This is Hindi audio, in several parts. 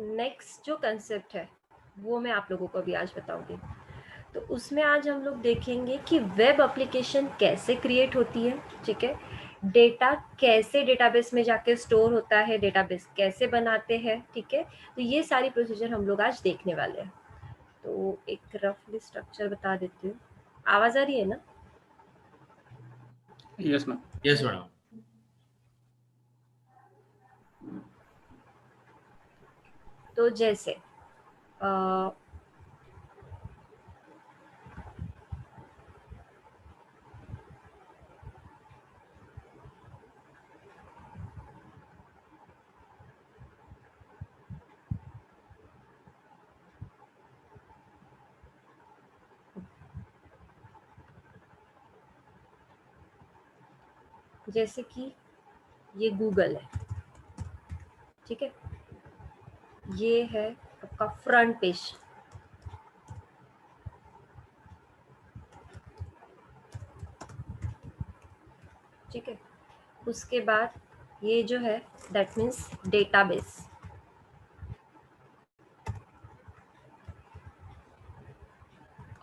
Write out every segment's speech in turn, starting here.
नेक्स्ट जो कंसेप्ट है वो मैं आप लोगों को अभी आज बताऊंगी। तो उसमें आज हम लोग देखेंगे कि वेब एप्लीकेशन कैसे क्रिएट होती है, ठीक है, डेटा कैसे डेटाबेस में जाके स्टोर होता है, डेटाबेस कैसे बनाते हैं, ठीक है। तो ये सारी प्रोसीजर हम लोग आज देखने वाले हैं। तो एक रफली स्ट्रक्चर बता देती हूँ। आवाज आ रही है ना? Yes ma'am. Yes madam. तो जैसे जैसे कि ये गूगल है, ठीक है, ये है आपका फ्रंट पेज, ठीक है। उसके बाद ये जो है दैट मीन्स डेटाबेस,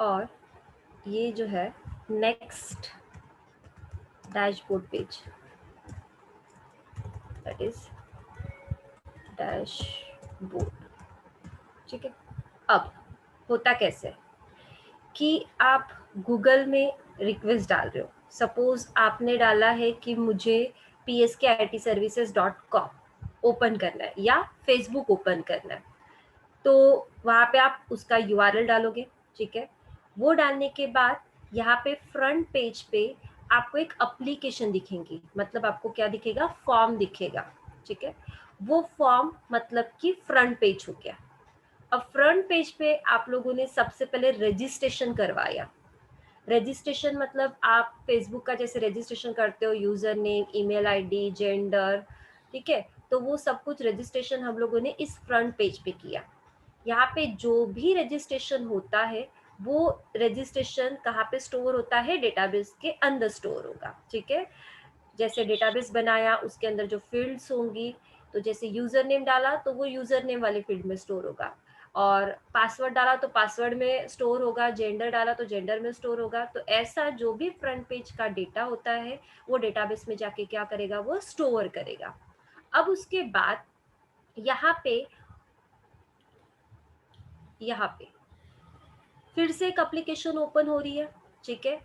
और ये जो है next dashboard page, that is dashboard, ठीक है। अब होता कैसे कि आप गूगल में रिक्वेस्ट डाल रहे हो, सपोज आपने डाला है कि मुझे pskitservices.com ओपन करना है या फेसबुक ओपन करना है, तो वहां पे आप उसका यूआरएल डालोगे, ठीक है। वो डालने के बाद यहाँ पे फ्रंट पेज पे आपको एक एप्लीकेशन दिखेंगी, मतलब आपको क्या दिखेगा, फॉर्म दिखेगा, ठीक है। वो फॉर्म मतलब कि फ्रंट पेज हो गया। अब फ्रंट पेज पे आप लोगों ने सबसे पहले रजिस्ट्रेशन करवाया। रजिस्ट्रेशन मतलब आप फेसबुक का जैसे रजिस्ट्रेशन करते हो, user name, email ID, gender, ठीक है। तो वो सब कुछ रजिस्ट्रेशन हम लोगों ने इस फ्रंट पेज पे किया। यहाँ पे जो भी रजिस्ट्रेशन होता है वो रजिस्ट्रेशन कहाँ पे स्टोर होता है, डेटाबेस के अंदर स्टोर होगा, ठीक है। जैसे डेटाबेस बनाया उसके अंदर जो फील्ड्स होंगी, तो जैसे यूजर नेम डाला तो वो यूजर नेम वाले फील्ड में स्टोर होगा, और पासवर्ड डाला तो पासवर्ड में स्टोर होगा, जेंडर डाला तो जेंडर में स्टोर होगा। तो ऐसा जो भी फ्रंट पेज का डेटा होता है वो डेटाबेस में जाके क्या करेगा, वो स्टोर करेगा। अब उसके बाद यहाँ पे फिर से एक एप्लीकेशन ओपन हो रही है, ठीक है।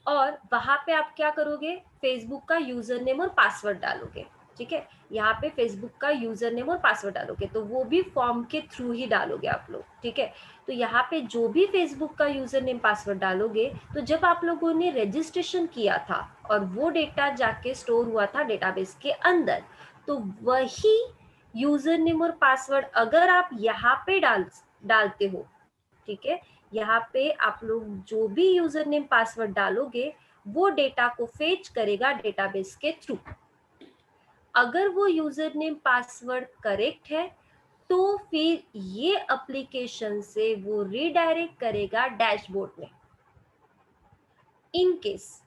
और वहां पे आप क्या करोगे, फेसबुक का यूजर नेम और पासवर्ड डालोगे, ठीक है। यहाँ पे फेसबुक का यूजर नेम और पासवर्ड डालोगे, तो वो भी फॉर्म के थ्रू ही डालोगे आप लोग, ठीक है। तो यहाँ पे जो भी फेसबुक का यूजर नेम पासवर्ड डालोगे, तो जब आप लोगों ने रजिस्ट्रेशन किया था और वो डेटा जाके स्टोर हुआ था डेटाबेस के अंदर, तो वही यूजर नेम और पासवर्ड अगर आप यहाँ पे डालते हो, ठीक है, यहाँ पे आप लोग जो भी यूजर नेम पासवर्ड डालोगे वो डेटा को फेच करेगा डेटाबेस के थ्रू। अगर वो यूजर नेम पासवर्ड करेक्ट है तो फिर ये एप्लीकेशन से वो रीडायरेक्ट करेगा डैशबोर्ड में। इन केस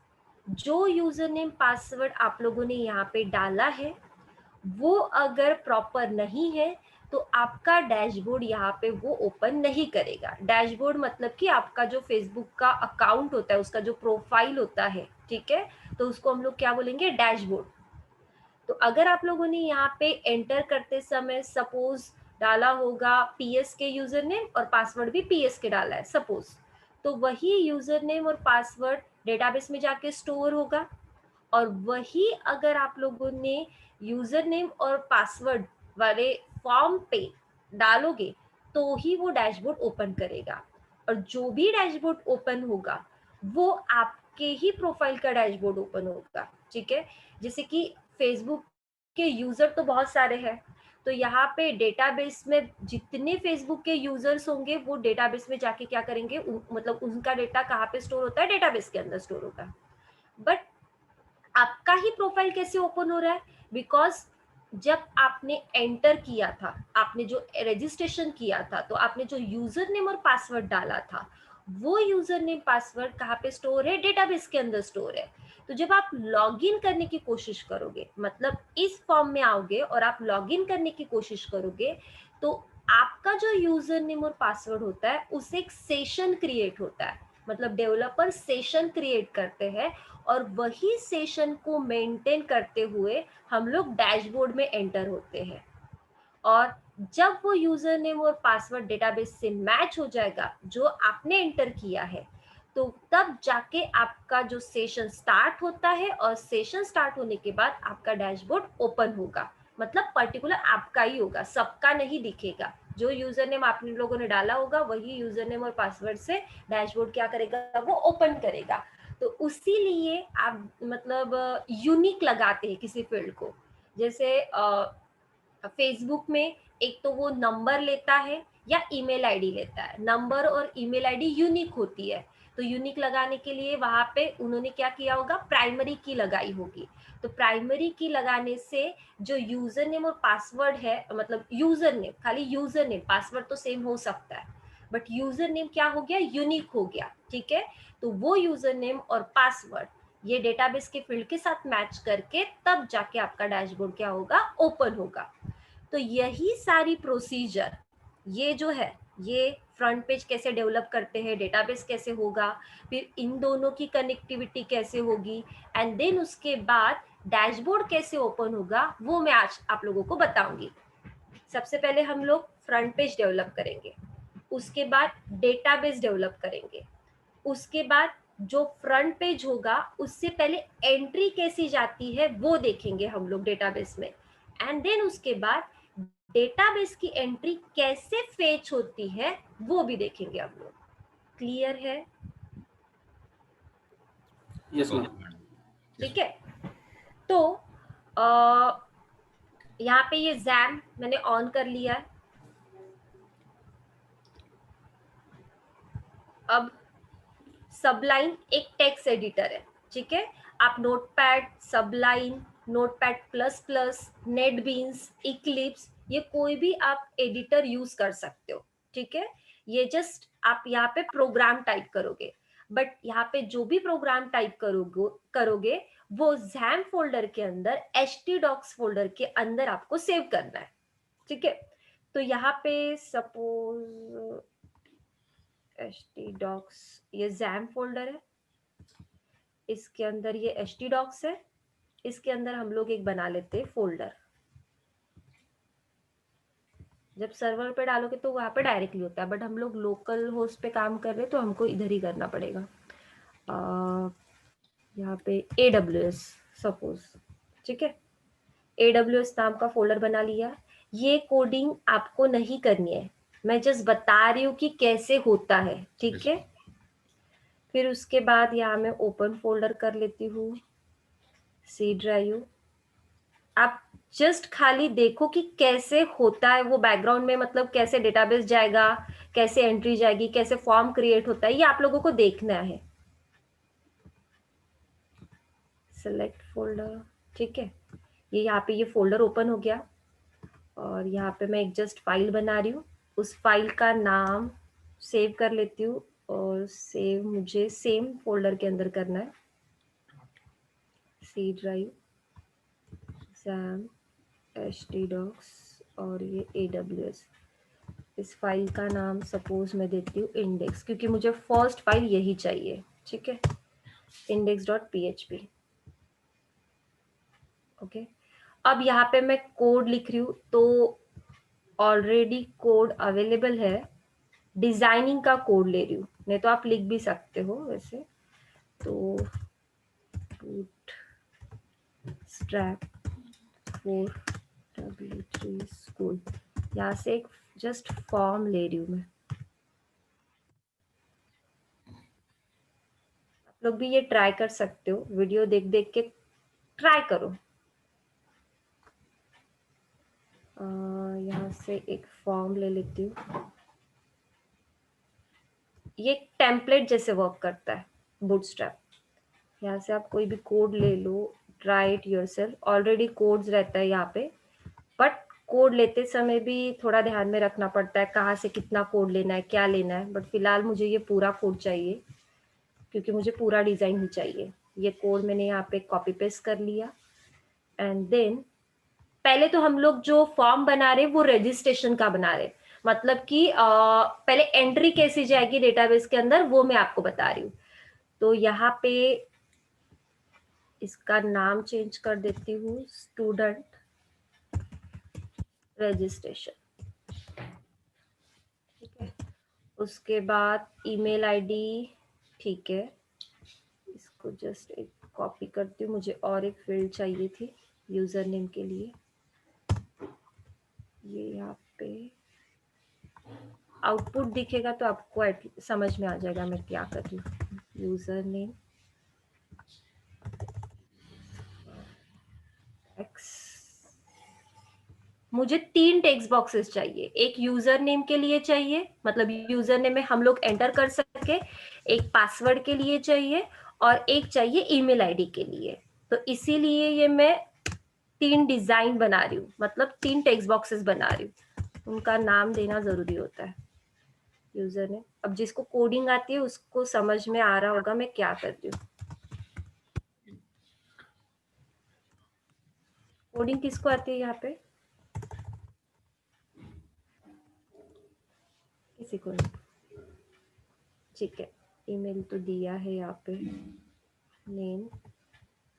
जो यूजर नेम पासवर्ड आप लोगों ने यहाँ पे डाला है वो अगर प्रॉपर नहीं है तो आपका डैशबोर्ड यहाँ पे वो ओपन नहीं करेगा। डैशबोर्ड मतलब कि आपका जो फेसबुक का अकाउंट होता है, उसका जो प्रोफाइल होता है, ठीक है, तो उसको हम लोग क्या बोलेंगे, डैशबोर्ड। तो अगर आप लोगों ने यहाँ पे एंटर करते समय सपोज डाला होगा पीएस के यूजर नेम और पासवर्ड भी पीएस के डाला है सपोज, तो वही यूजर नेम और पासवर्ड डेटाबेस में जाके स्टोर होगा, और वही अगर आप लोगों ने यूजर नेम और पासवर्ड वाले फॉर्म पे डालोगे तो ही वो डैशबोर्ड ओपन करेगा। और जो भी डैशबोर्ड ओपन होगा वो आपके ही प्रोफाइल का डैशबोर्ड ओपन होगा, ठीक है। जैसे कि फेसबुक के यूजर तो बहुत सारे हैं, तो यहाँ पे डेटाबेस में जितने फेसबुक के यूजर्स होंगे वो डेटाबेस में जाके क्या करेंगे, मतलब उनका डेटा कहाँ पे स्टोर होता है, डेटाबेस के अंदर स्टोर होगा। बट आपका ही प्रोफाइल कैसे ओपन हो रहा है, बिकॉज जब आपने एंटर किया था, आपने जो रजिस्ट्रेशन किया था, तो आपने जो यूजर नेम और पासवर्ड डाला था वो यूजर नेम पासवर्ड कहाँ पे स्टोर है, डेटाबेस के अंदर स्टोर है। तो जब आप लॉगिन करने की कोशिश करोगे, मतलब इस फॉर्म में आओगे और आप लॉगिन करने की कोशिश करोगे, तो आपका जो यूजर नेम और पासवर्ड होता है उससे एक सेशन क्रिएट होता है, मतलब डेवलपर सेशन क्रिएट करते हैं और वही सेशन को मेंटेन करते हुए हम लोग डैशबोर्ड में एंटर होते हैं। और जब वो यूजर नेम और पासवर्ड डेटाबेस से मैच हो जाएगा जो आपने एंटर किया है, तो तब जाके आपका जो सेशन स्टार्ट होता है और सेशन स्टार्ट होने के बाद आपका डैशबोर्ड ओपन होगा, मतलब पर्टिकुलर आपका ही होगा, सबका नहीं दिखेगा। जो यूजर नेम आपने लोगों ने डाला होगा वही यूजर नेम और पासवर्ड से डैशबोर्ड क्या करेगा, वो ओपन करेगा। तो उसी लिए आप मतलब यूनिक लगाते हैं किसी फील्ड को। जैसे फेसबुक में एक तो वो नंबर लेता है या ईमेल आईडी लेता है, नंबर और ईमेल आईडी यूनिक होती है। तो यूनिक लगाने के लिए वहां पे उन्होंने क्या किया होगा, प्राइमरी की लगाई होगी। तो प्राइमरी की लगाने से जो यूजर नेम और पासवर्ड है, मतलब यूजर नेम, खाली यूजर नेम, पासवर्ड तो सेम हो सकता है बट यूजर नेम क्या हो गया, यूनिक हो गया। ठीक है, तो वो यूजर नेम और पासवर्ड ये डेटाबेस के फील्ड के साथ मैच करके तब जाके आपका डैशबोर्ड क्या होगा, ओपन होगा। तो यही सारी प्रोसीजर, ये जो है, ये फ्रंट पेज कैसे डेवलप करते हैं, डेटाबेस कैसे होगा, फिर इन दोनों की कनेक्टिविटी कैसे होगी, एंड देन उसके बाद डैशबोर्ड कैसे ओपन होगा, वो मैं आज आप लोगों को बताऊंगी। सबसे पहले हम लोग फ्रंट पेज डेवलप करेंगे, उसके बाद डेटाबेस डेवलप करेंगे, उसके बाद जो फ्रंट पेज होगा उससे पहले एंट्री कैसी जाती है वो देखेंगे हम लोग डेटाबेस में, एंड देन उसके बाद डेटाबेस की एंट्री कैसे फेच होती है वो भी देखेंगे हम लोग। क्लियर है? Yes ma'am. ठीक है, तो यहाँ पे ये जैम मैंने ऑन कर लिया है। अब सबलाइन एक टेक्स्ट एडिटर है, ठीक है। आप notepad, सबलाइन, notepad plus plus, NetBeans, Eclipse, ये कोई भी आप एडिटर यूज कर सकते हो। ठीक है, ये जस्ट आप यहाँ पे प्रोग्राम टाइप करोगे, बट यहाँ पे जो भी प्रोग्राम टाइप करोगे वो जैम फोल्डर के अंदर htdocs फोल्डर के अंदर आपको सेव करना है। ठीक है, तो यहाँ पे सपोज htdocs ये जैम फोल्डर है, इसके अंदर ये htdocs है, इसके अंदर हम लोग एक बना लेते हैं फोल्डर। जब सर्वर पे डालोगे तो वहां पे डायरेक्टली होता है, बट हम लोग लोकल होस्ट पे काम कर रहे हैं तो हमको इधर ही करना पड़ेगा। यहाँ पे AWS सपोज, ठीक है, AWS नाम का फोल्डर बना लिया। ये कोडिंग आपको नहीं करनी है, मैं जस्ट बता रही हूँ कि कैसे होता है। ठीक है, फिर उसके बाद यहाँ मैं ओपन फोल्डर कर लेती हूँ, सी ड्राइव। आप जस्ट खाली देखो कि कैसे होता है वो बैकग्राउंड में, मतलब कैसे डेटाबेस जाएगा, कैसे एंट्री जाएगी, कैसे फॉर्म क्रिएट होता है, ये आप लोगों को देखना है। सेलेक्ट फोल्डर, ठीक है, ये यहाँ पे ये फोल्डर ओपन हो गया और यहाँ पे मैं एक जस्ट फाइल बना रही हूँ, उस फाइल का नाम सेव कर लेती हूँ और सेव मुझे सेम फोल्डर के अंदर करना है, सी ड्राइव, सैम, htdocs और ये AWS। इस फाइल का नाम सपोज मैं देती हूँ इंडेक्स, क्योंकि मुझे फर्स्ट फाइल यही चाहिए। ठीक है, index.php। ओके, अब यहाँ पे मैं कोड लिख रही हूँ, तो ऑलरेडी कोड अवेलेबल है, डिजाइनिंग का कोड ले रही हूँ, नहीं तो आप लिख भी सकते हो वैसे। तो bootstrap 4w3 स्कूल, यहाँ से एक जस्ट फॉर्म ले रही हूँ मैं। आप लोग भी ये ट्राई कर सकते हो, वीडियो देख देख के ट्राई करो। यहाँ से एक फॉर्म ले लेती हूँ, ये टेम्पलेट जैसे वर्क करता है बूटस्ट्रैप। यहाँ से आप कोई भी कोड ले लो, try it yourself, already codes रहता है यहाँ पे, बट कोड लेते समय भी थोड़ा ध्यान में रखना पड़ता है कहाँ से कितना कोड लेना है, क्या लेना है। बट फिलहाल मुझे ये पूरा कोड चाहिए क्योंकि मुझे पूरा डिजाइन ही चाहिए। ये कोड मैंने यहाँ पे कॉपी पेस्ट कर लिया एंड देन पहले तो हम लोग जो फॉर्म बना रहे वो रजिस्ट्रेशन का बना रहे, मतलब कि पहले एंट्री कैसी जाएगी डेटाबेस के अंदर वो मैं आपको बता रही हूँ। तो यहाँ पे इसका नाम चेंज कर देती हूँ, स्टूडेंट रजिस्ट्रेशन, ठीक है। उसके बाद ईमेल आईडी, ठीक है, इसको जस्ट एक कॉपी करती हूँ, मुझे और एक फील्ड चाहिए थी यूजर नेम के लिए। ये यहाँ पे आउटपुट दिखेगा तो आपको समझ में आ जाएगा मैं क्या कर रही हूँ। यूजर नेम एक्स, मुझे 3 टेक्स्ट बॉक्सेस चाहिए, एक यूजर नेम के लिए चाहिए, मतलब यूजर नेम में हम लोग एंटर कर सके, एक पासवर्ड के लिए चाहिए और एक चाहिए ईमेल आईडी के लिए। तो इसीलिए ये मैं 3 डिजाइन बना रही हूँ, मतलब 3 टेक्स्ट बॉक्सेस बना रही हूँ, उनका नाम देना जरूरी होता है। यूजर नेम, अब जिसको कोडिंग आती है उसको समझ में आ रहा होगा मैं क्या कर रही हूँ। कोडिंग किसको आती है यहाँ पे? किसी को नहीं, ठीक है। ईमेल तो दिया है यहाँ पे, नेम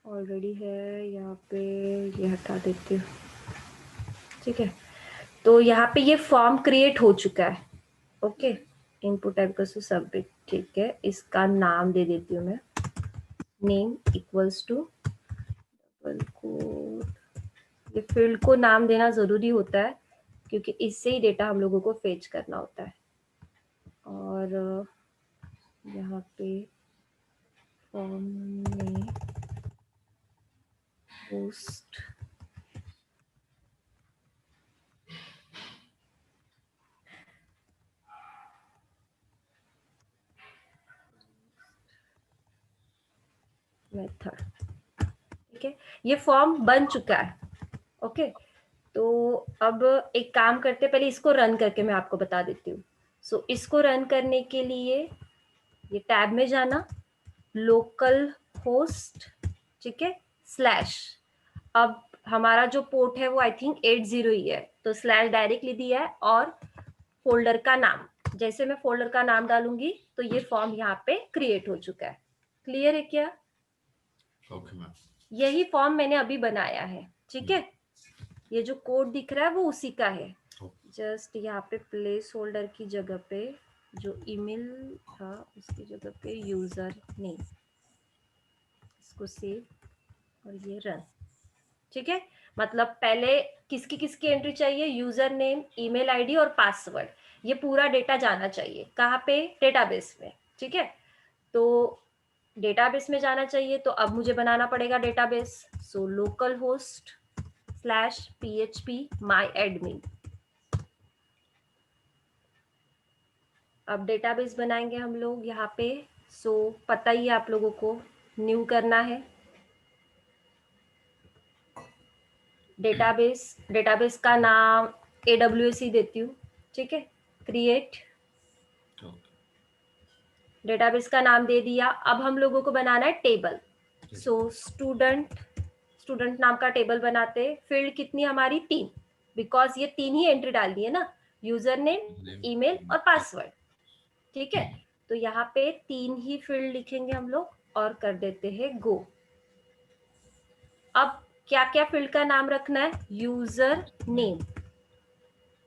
ऑलरेडी है यहाँ पे, ये हटा देती हूँ, ठीक है। तो यहाँ पे ये फॉर्म क्रिएट हो चुका है, ओके। इनपुट टाइप कर सबमिट, ठीक है। इसका नाम दे देती हूँ मैं, name equals to double code, ये फील्ड को नाम देना जरूरी होता है क्योंकि इससे ही डेटा हम लोगों को फेच करना होता है। और यहाँ पे फॉर्म में पोस्ट मेथड, ठीक है। ये फॉर्म बन चुका है, ओके। तो अब एक काम करते, पहले इसको रन करके मैं आपको बता देती हूँ। सो इसको रन करने के लिए ये टैब में जाना, लोकल होस्ट, ठीक है, स्लैश, अब हमारा जो पोर्ट है वो आई थिंक 80 ही है, तो स्लैश डायरेक्टली दिया है, और फोल्डर का नाम, जैसे मैं फोल्डर का नाम डालूंगी तो ये फॉर्म यहाँ पे क्रिएट हो चुका है। क्लियर है क्या? Okay ma'am. यही फॉर्म मैंने अभी बनाया है, ठीक है। ये जो कोड दिख रहा है वो उसी का है। जस्ट यहाँ पे प्लेस होल्डर की जगह पे जो ईमेल था उसकी जगह पे यूजर नेम, इसको सेव और ये रन, ठीक है। मतलब पहले किसकी किसकी एंट्री चाहिए, यूजर नेम, ईमेल आईडी और पासवर्ड, ये पूरा डेटा जाना चाहिए कहाँ पे, डेटाबेस में, ठीक है। तो डेटाबेस में जाना चाहिए, तो अब मुझे बनाना पड़ेगा database. So local host slash php माई एडमिन, अब डेटाबेस बनाएंगे हम लोग यहाँ पे। सो पता ही है आप लोगों को, न्यू करना है डेटाबेस, डेटाबेस का नाम AWS ही देती हूँ, ठीक है। क्रिएट, डेटाबेस का नाम दे दिया। अब हम लोगों को बनाना है टेबल। सो स्टूडेंट नाम का टेबल बनाते, फील्ड कितनी हमारी 3, बिकॉज ये 3 ही एंट्री डालनी है ना, यूजर नेम, ईमेल और पासवर्ड, ठीक है। तो यहाँ पे 3 ही फील्ड लिखेंगे हम लोग और कर देते हैं गो। अब क्या क्या फील्ड का नाम रखना है, user name,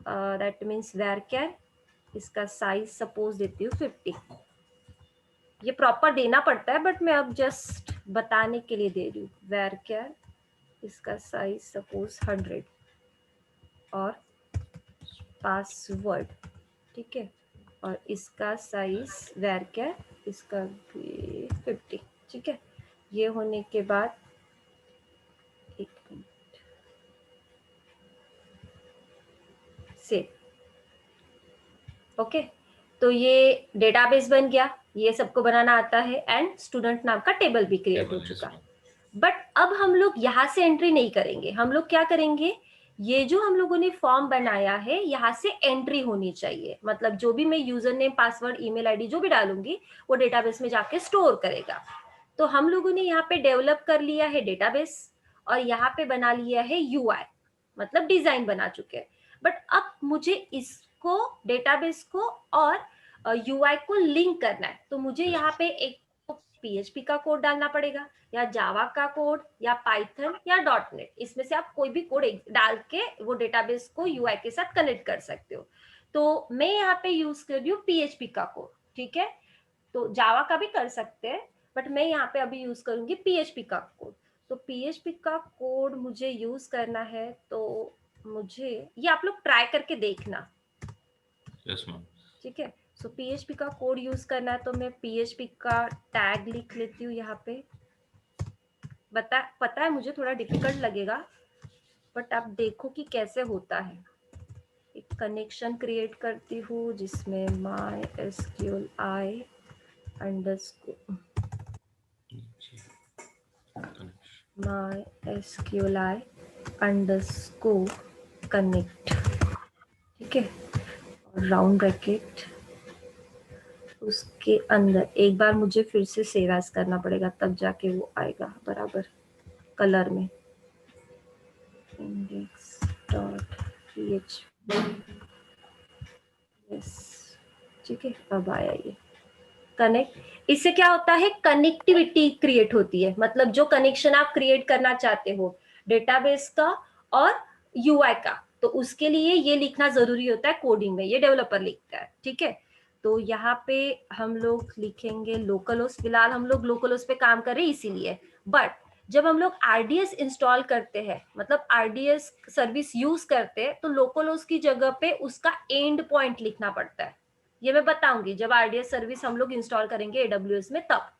that means varchar, इसका साइज सपोज देती हूँ 50, ये प्रॉपर देना पड़ता है बट मैं अब जस्ट बताने के लिए दे रही हूँ। varchar, इसका साइज सपोज 100 और पासवर्ड, ठीक है, और इसका साइज varchar, इसका भी 50, ठीक है। ये होने के बाद एक मिनट, सेव, ओके। तो ये डेटाबेस बन गया, ये सबको बनाना आता है, एंड स्टूडेंट नाम का टेबल भी क्रिएट हो चुका। बट अब हम लोग यहाँ से एंट्री नहीं करेंगे, हम लोग क्या करेंगे, ये जो हम लोगों ने फॉर्म बनाया है यहाँ से एंट्री होनी चाहिए, मतलब जो भी मैं user name, password, email ID जो भी डालूंगी वो डेटाबेस में जाके स्टोर करेगा। तो हम लोगों ने यहाँ पे डेवलप कर लिया है डेटाबेस और यहाँ पे बना लिया है UI। मतलब डिजाइन बना चुके हैं। बट अब मुझे इसको डेटाबेस को और यूआई को लिंक करना है, तो मुझे Yes. यहाँ पे एक पीएचपी का कोड डालना पड़ेगा, या जावा का कोड, या पाइथन, या डॉटनेट, इसमें से आप कोई भी कोड डाल के वो डेटाबेस को यूआई के साथ कनेक्ट कर सकते हो। तो मैं यहाँ पे यूज कर रही हूँ पीएचपी का कोड, ठीक है। तो जावा का भी कर सकते हैं, बट मैं यहाँ पे अभी यूज करूंगी पीएचपी का कोड। तो पीएचपी का कोड मुझे यूज करना है, तो मुझे ये आप लोग ट्राई करके देखना, Yes, ma'am. ठीक है। सो पीएचपी का कोड यूज करना है, तो मैं पीएचपी का टैग लिख लेती हूँ यहाँ पे। पता है मुझे थोड़ा डिफिकल्ट लगेगा, बट आप देखो कि कैसे होता है। एक कनेक्शन क्रिएट करती हूँ जिसमें MySQLi underscore MySQLi underscore connect, ठीक है, राउंड ब्रैकेट, उसके अंदर एक बार मुझे फिर से सेव एज करना पड़ेगा, तब जाके वो आएगा बराबर कलर में। index.php, यस, ठीक है, अब आया ये कनेक्ट। इससे क्या होता है, कनेक्टिविटी क्रिएट होती है, मतलब जो कनेक्शन आप क्रिएट करना चाहते हो डेटाबेस का और यूआई का, तो उसके लिए ये लिखना जरूरी होता है कोडिंग में, ये डेवलपर लिखता है, ठीक है। तो यहाँ पे हम लोग लिखेंगे लोकलहोस्ट, फिलहाल हम लोग लोकलहोस्ट पे काम कर रहे हैं इसीलिए। बट जब हम लोग आरडीएस इंस्टॉल करते हैं, मतलब आरडीएस सर्विस यूज करते हैं, तो लोकलहोस्ट की जगह पे उसका एंड पॉइंट लिखना पड़ता है। ये मैं बताऊंगी जब आरडीएस सर्विस हम लोग इंस्टॉल करेंगे एडब्ल्यूएस में तब।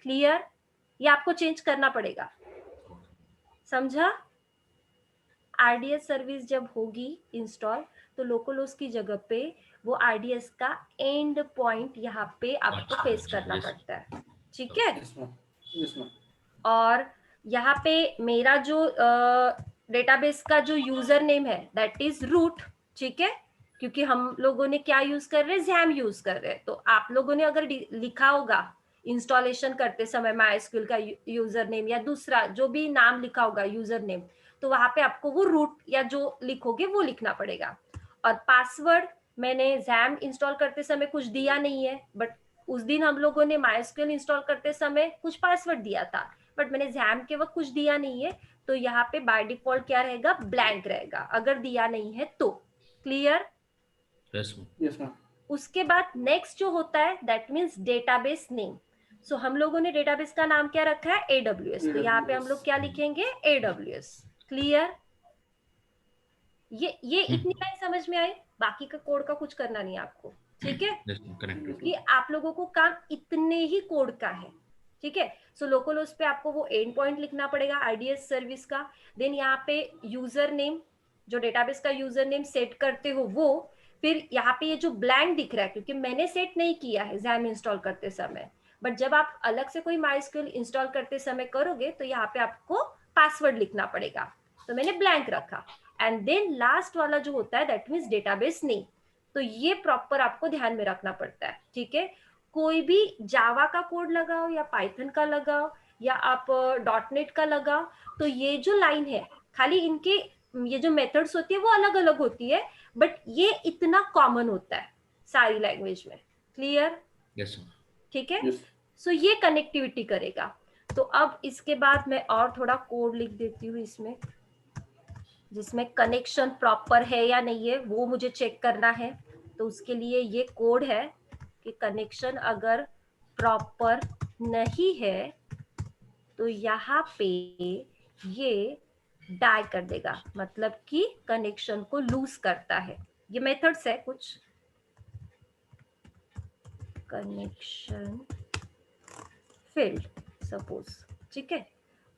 क्लियर? ये आपको चेंज करना पड़ेगा, समझा? आरडीएस सर्विस जब होगी इंस्टॉल, तो लोकलहोस्ट की जगह पे वो आरडीएस का एंड पॉइंट यहाँ पे आपको पेस्ट करना पड़ता है, ठीक है। और यहाँ पे मेरा जो डेटाबेस का जो यूजर नेम है दैट इज रूट, ठीक है, क्योंकि हम लोगों ने क्या यूज कर रहे हैं, जैम यूज कर रहे हैं। तो आप लोगों ने अगर लिखा होगा इंस्टॉलेशन करते समय MySQL का यूजर नेम या दूसरा जो भी नाम लिखा होगा यूजर नेम, तो वहां पे आपको वो रूट या जो लिखोगे वो लिखना पड़ेगा। और पासवर्ड मैंने जैम इंस्टॉल करते समय कुछ दिया नहीं है, बट उस दिन हम लोगों ने MySQL इंस्टॉल करते समय कुछ पासवर्ड दिया था, बट मैंने जैम के वक्त कुछ दिया नहीं है, तो यहाँ पे बाय डिफॉल्ट क्या रहेगा, ब्लैंक रहेगा अगर दिया नहीं है तो। क्लियर? Yes, ma'am. उसके बाद नेक्स्ट जो होता है दैट मीन्स डेटाबेस नेम। सो हम लोगों ने डेटाबेस का नाम क्या रखा है, AWS, तो यहाँ पे हम लोग क्या लिखेंगे, AWS। क्लियर? ये इतनी लाइन समझ में आई, बाकी का कोड का कुछ करना नहीं आपको, ठीक है, Yes, ma'am. Correct. क्योंकि आप लोगों को काम इतने ही कोड का है, ठीक है। सो लोकलहोस्ट पे आपको वो एंड पॉइंट लिखना पड़ेगा आरडीएस सर्विस का। देन यहाँ पे यूजर नेम, जो डेटाबेस का यूजर नेम सेट करते हो वो, फिर यहाँ पे ये जो ब्लैंक दिख रहा है क्योंकि मैंने सेट नहीं किया है जैम इंस्टॉल करते समय, बट जब आप अलग से कोई MySQL इंस्टॉल करते समय करोगे तो यहाँ पे आपको पासवर्ड लिखना पड़ेगा, तो मैंने ब्लैंक रखा। एंड देन लास्ट वाला जो होता है दैट मीन्स डेटाबेस नेम, तो ये प्रॉपर आपको ध्यान में रखना पड़ता है, ठीक है। कोई भी जावा का कोड लगाओ या पाइथन का लगाओ या आप डॉटनेट का लगाओ, तो ये जो लाइन है खाली इनके ये जो मेथड्स होती है वो अलग अलग होती है, बट ये इतना कॉमन होता है सारी लैंग्वेज में। क्लियर? Yes, ma'am. ठीक है। सो ये कनेक्टिविटी करेगा। तो अब इसके बाद मैं और थोड़ा कोड लिख देती हूँ इसमें, जिसमें कनेक्शन प्रॉपर है या नहीं है वो मुझे चेक करना है। तो उसके लिए ये कोड है कि कनेक्शन अगर प्रॉपर नहीं है तो यहाँ पे ये डाई कर देगा, मतलब कि कनेक्शन को लूज करता है। ये मेथड्स है कुछ, कनेक्शन फेल्ड सपोज, ठीक है।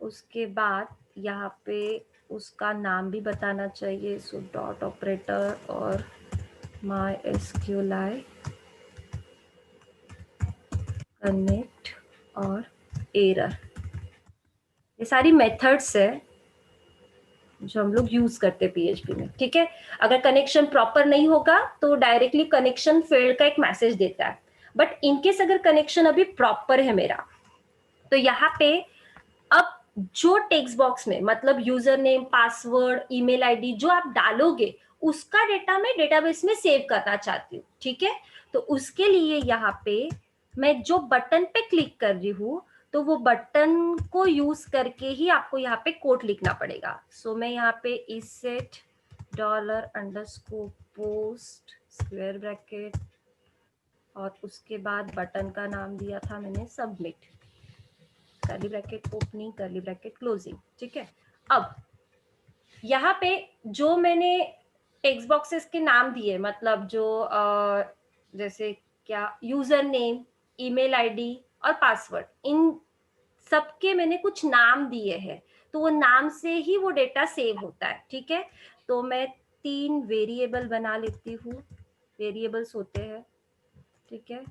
उसके बाद यहाँ पे उसका नाम भी बताना चाहिए, सो डॉट ऑपरेटर और MySQLi कनेक्ट और एरर, ये सारी मेथड्स है जो हम लोग यूज करते हैं पीएचपी में, ठीक है। अगर कनेक्शन प्रॉपर नहीं होगा तो डायरेक्टली कनेक्शन फेल्ड का एक मैसेज देता है, बट इनकेस अगर कनेक्शन अभी प्रॉपर है मेरा, तो यहाँ पे अब जो टेक्स्ट बॉक्स में मतलब user name, password, email ID जो आप डालोगे उसका डेटा मैं डेटाबेस में सेव करना चाहती हूँ, ठीक है। तो उसके लिए यहाँ पे मैं जो बटन पे क्लिक कर रही हूँ तो वो बटन को यूज करके ही आपको यहाँ पे कोड लिखना पड़ेगा। सो मैं यहाँ पे इस सेट $_ पोस्ट स्क्वायर ब्रैकेट और उसके बाद बटन का नाम दिया था मैंने submit, curly bracket opening curly bracket closing, ठीक है। अब यहाँ पे जो मैंने टेक्स्ट बॉक्सेस के नाम दिए मतलब जो जैसे क्या यूजर नेम, ईमेल आईडी और पासवर्ड, इन सबके मैंने कुछ नाम दिए हैं, तो वो नाम से ही वो डेटा सेव होता है, ठीक है। तो मैं 3 वेरिएबल बना लेती हूँ, वेरिएबल्स होते हैं, ठीक है।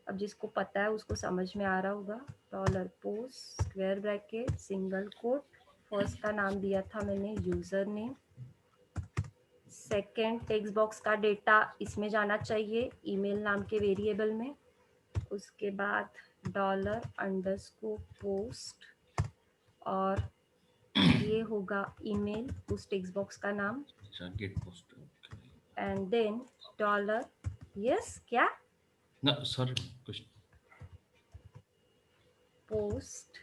अब जिसको पता है उसको समझ में आ रहा होगा। $Post square bracket single quote, first का नाम दिया था मैंने user name, second text box का डेटा इसमें जाना चाहिए ईमेल नाम के वेरिएबल में, उसके बाद $पोस्ट और ये होगा ईमेल उस टेक्स्ट बॉक्स का नाम, get post and then yes क्या ना सॉरी कुछ पोस्ट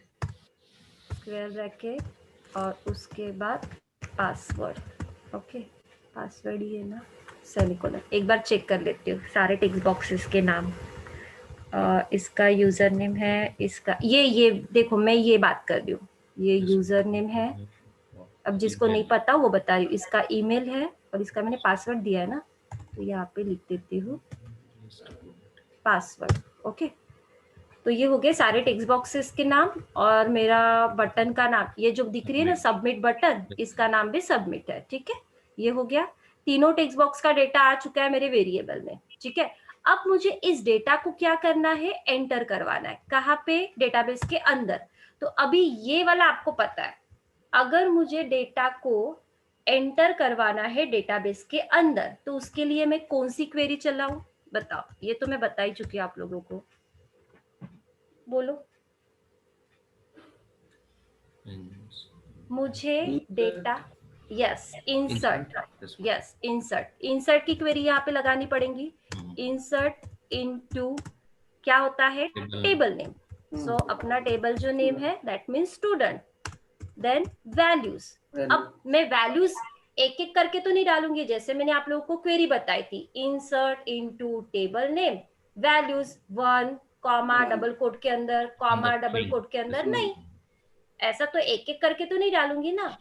स्क्वायर ब्रैकेट और उसके बाद पासवर्ड, ओके पासवर्ड ही है ना, सेमीकोलन। एक बार चेक कर लेती हूँ सारे टेक्स्ट बॉक्सेस के नाम। इसका यूजर नेम है, इसका ये देखो मैं ये बात कर रही हूँ, ये यूजर नेम है। अब जिसको नहीं पता वो बता रही हूँ, इसका ईमेल है और इसका मैंने पासवर्ड दिया है ना, तो यहाँ पे लिख देती हूँ पासवर्ड, ओके। तो ये हो गए सारे टेक्स्ट बॉक्सेस के नाम और मेरा बटन का नाम, ये जो दिख रही है ना सबमिट बटन, इसका नाम भी सबमिट है, ठीक है। ये हो गया, तीनों टेक्स्ट बॉक्स का डेटा आ चुका है मेरे वेरिएबल में, ठीक है। अब मुझे इस डेटा को क्या करना है, एंटर करवाना है, कहाँ पे, डेटाबेस के अंदर। तो अभी ये वाला आपको पता है, अगर मुझे डेटा को एंटर करवाना है डेटाबेस के अंदर तो उसके लिए मैं कौन सी क्वेरी चलाऊं, बताओ। ये तो मैं बता ही चुकी हूँ आप लोगों को, बोलो। मुझे data, yes insert, yes insert की क्वेरी यहाँ पे लगानी पड़ेगी। इंसर्ट इनटू क्या होता है, टेबल नेम। सो अपना टेबल जो नेम है that means student, then values. अब मैं वैल्यूज एक एक करके तो नहीं डालूंगी, जैसे मैंने आप लोगों को क्वेरी बताई थी, insert into table name values 1 comma double quote के अंदर कॉमा डबल कोट के अंदर, नहीं ऐसा तो एक एक करके तो नहीं डालूंगी ना।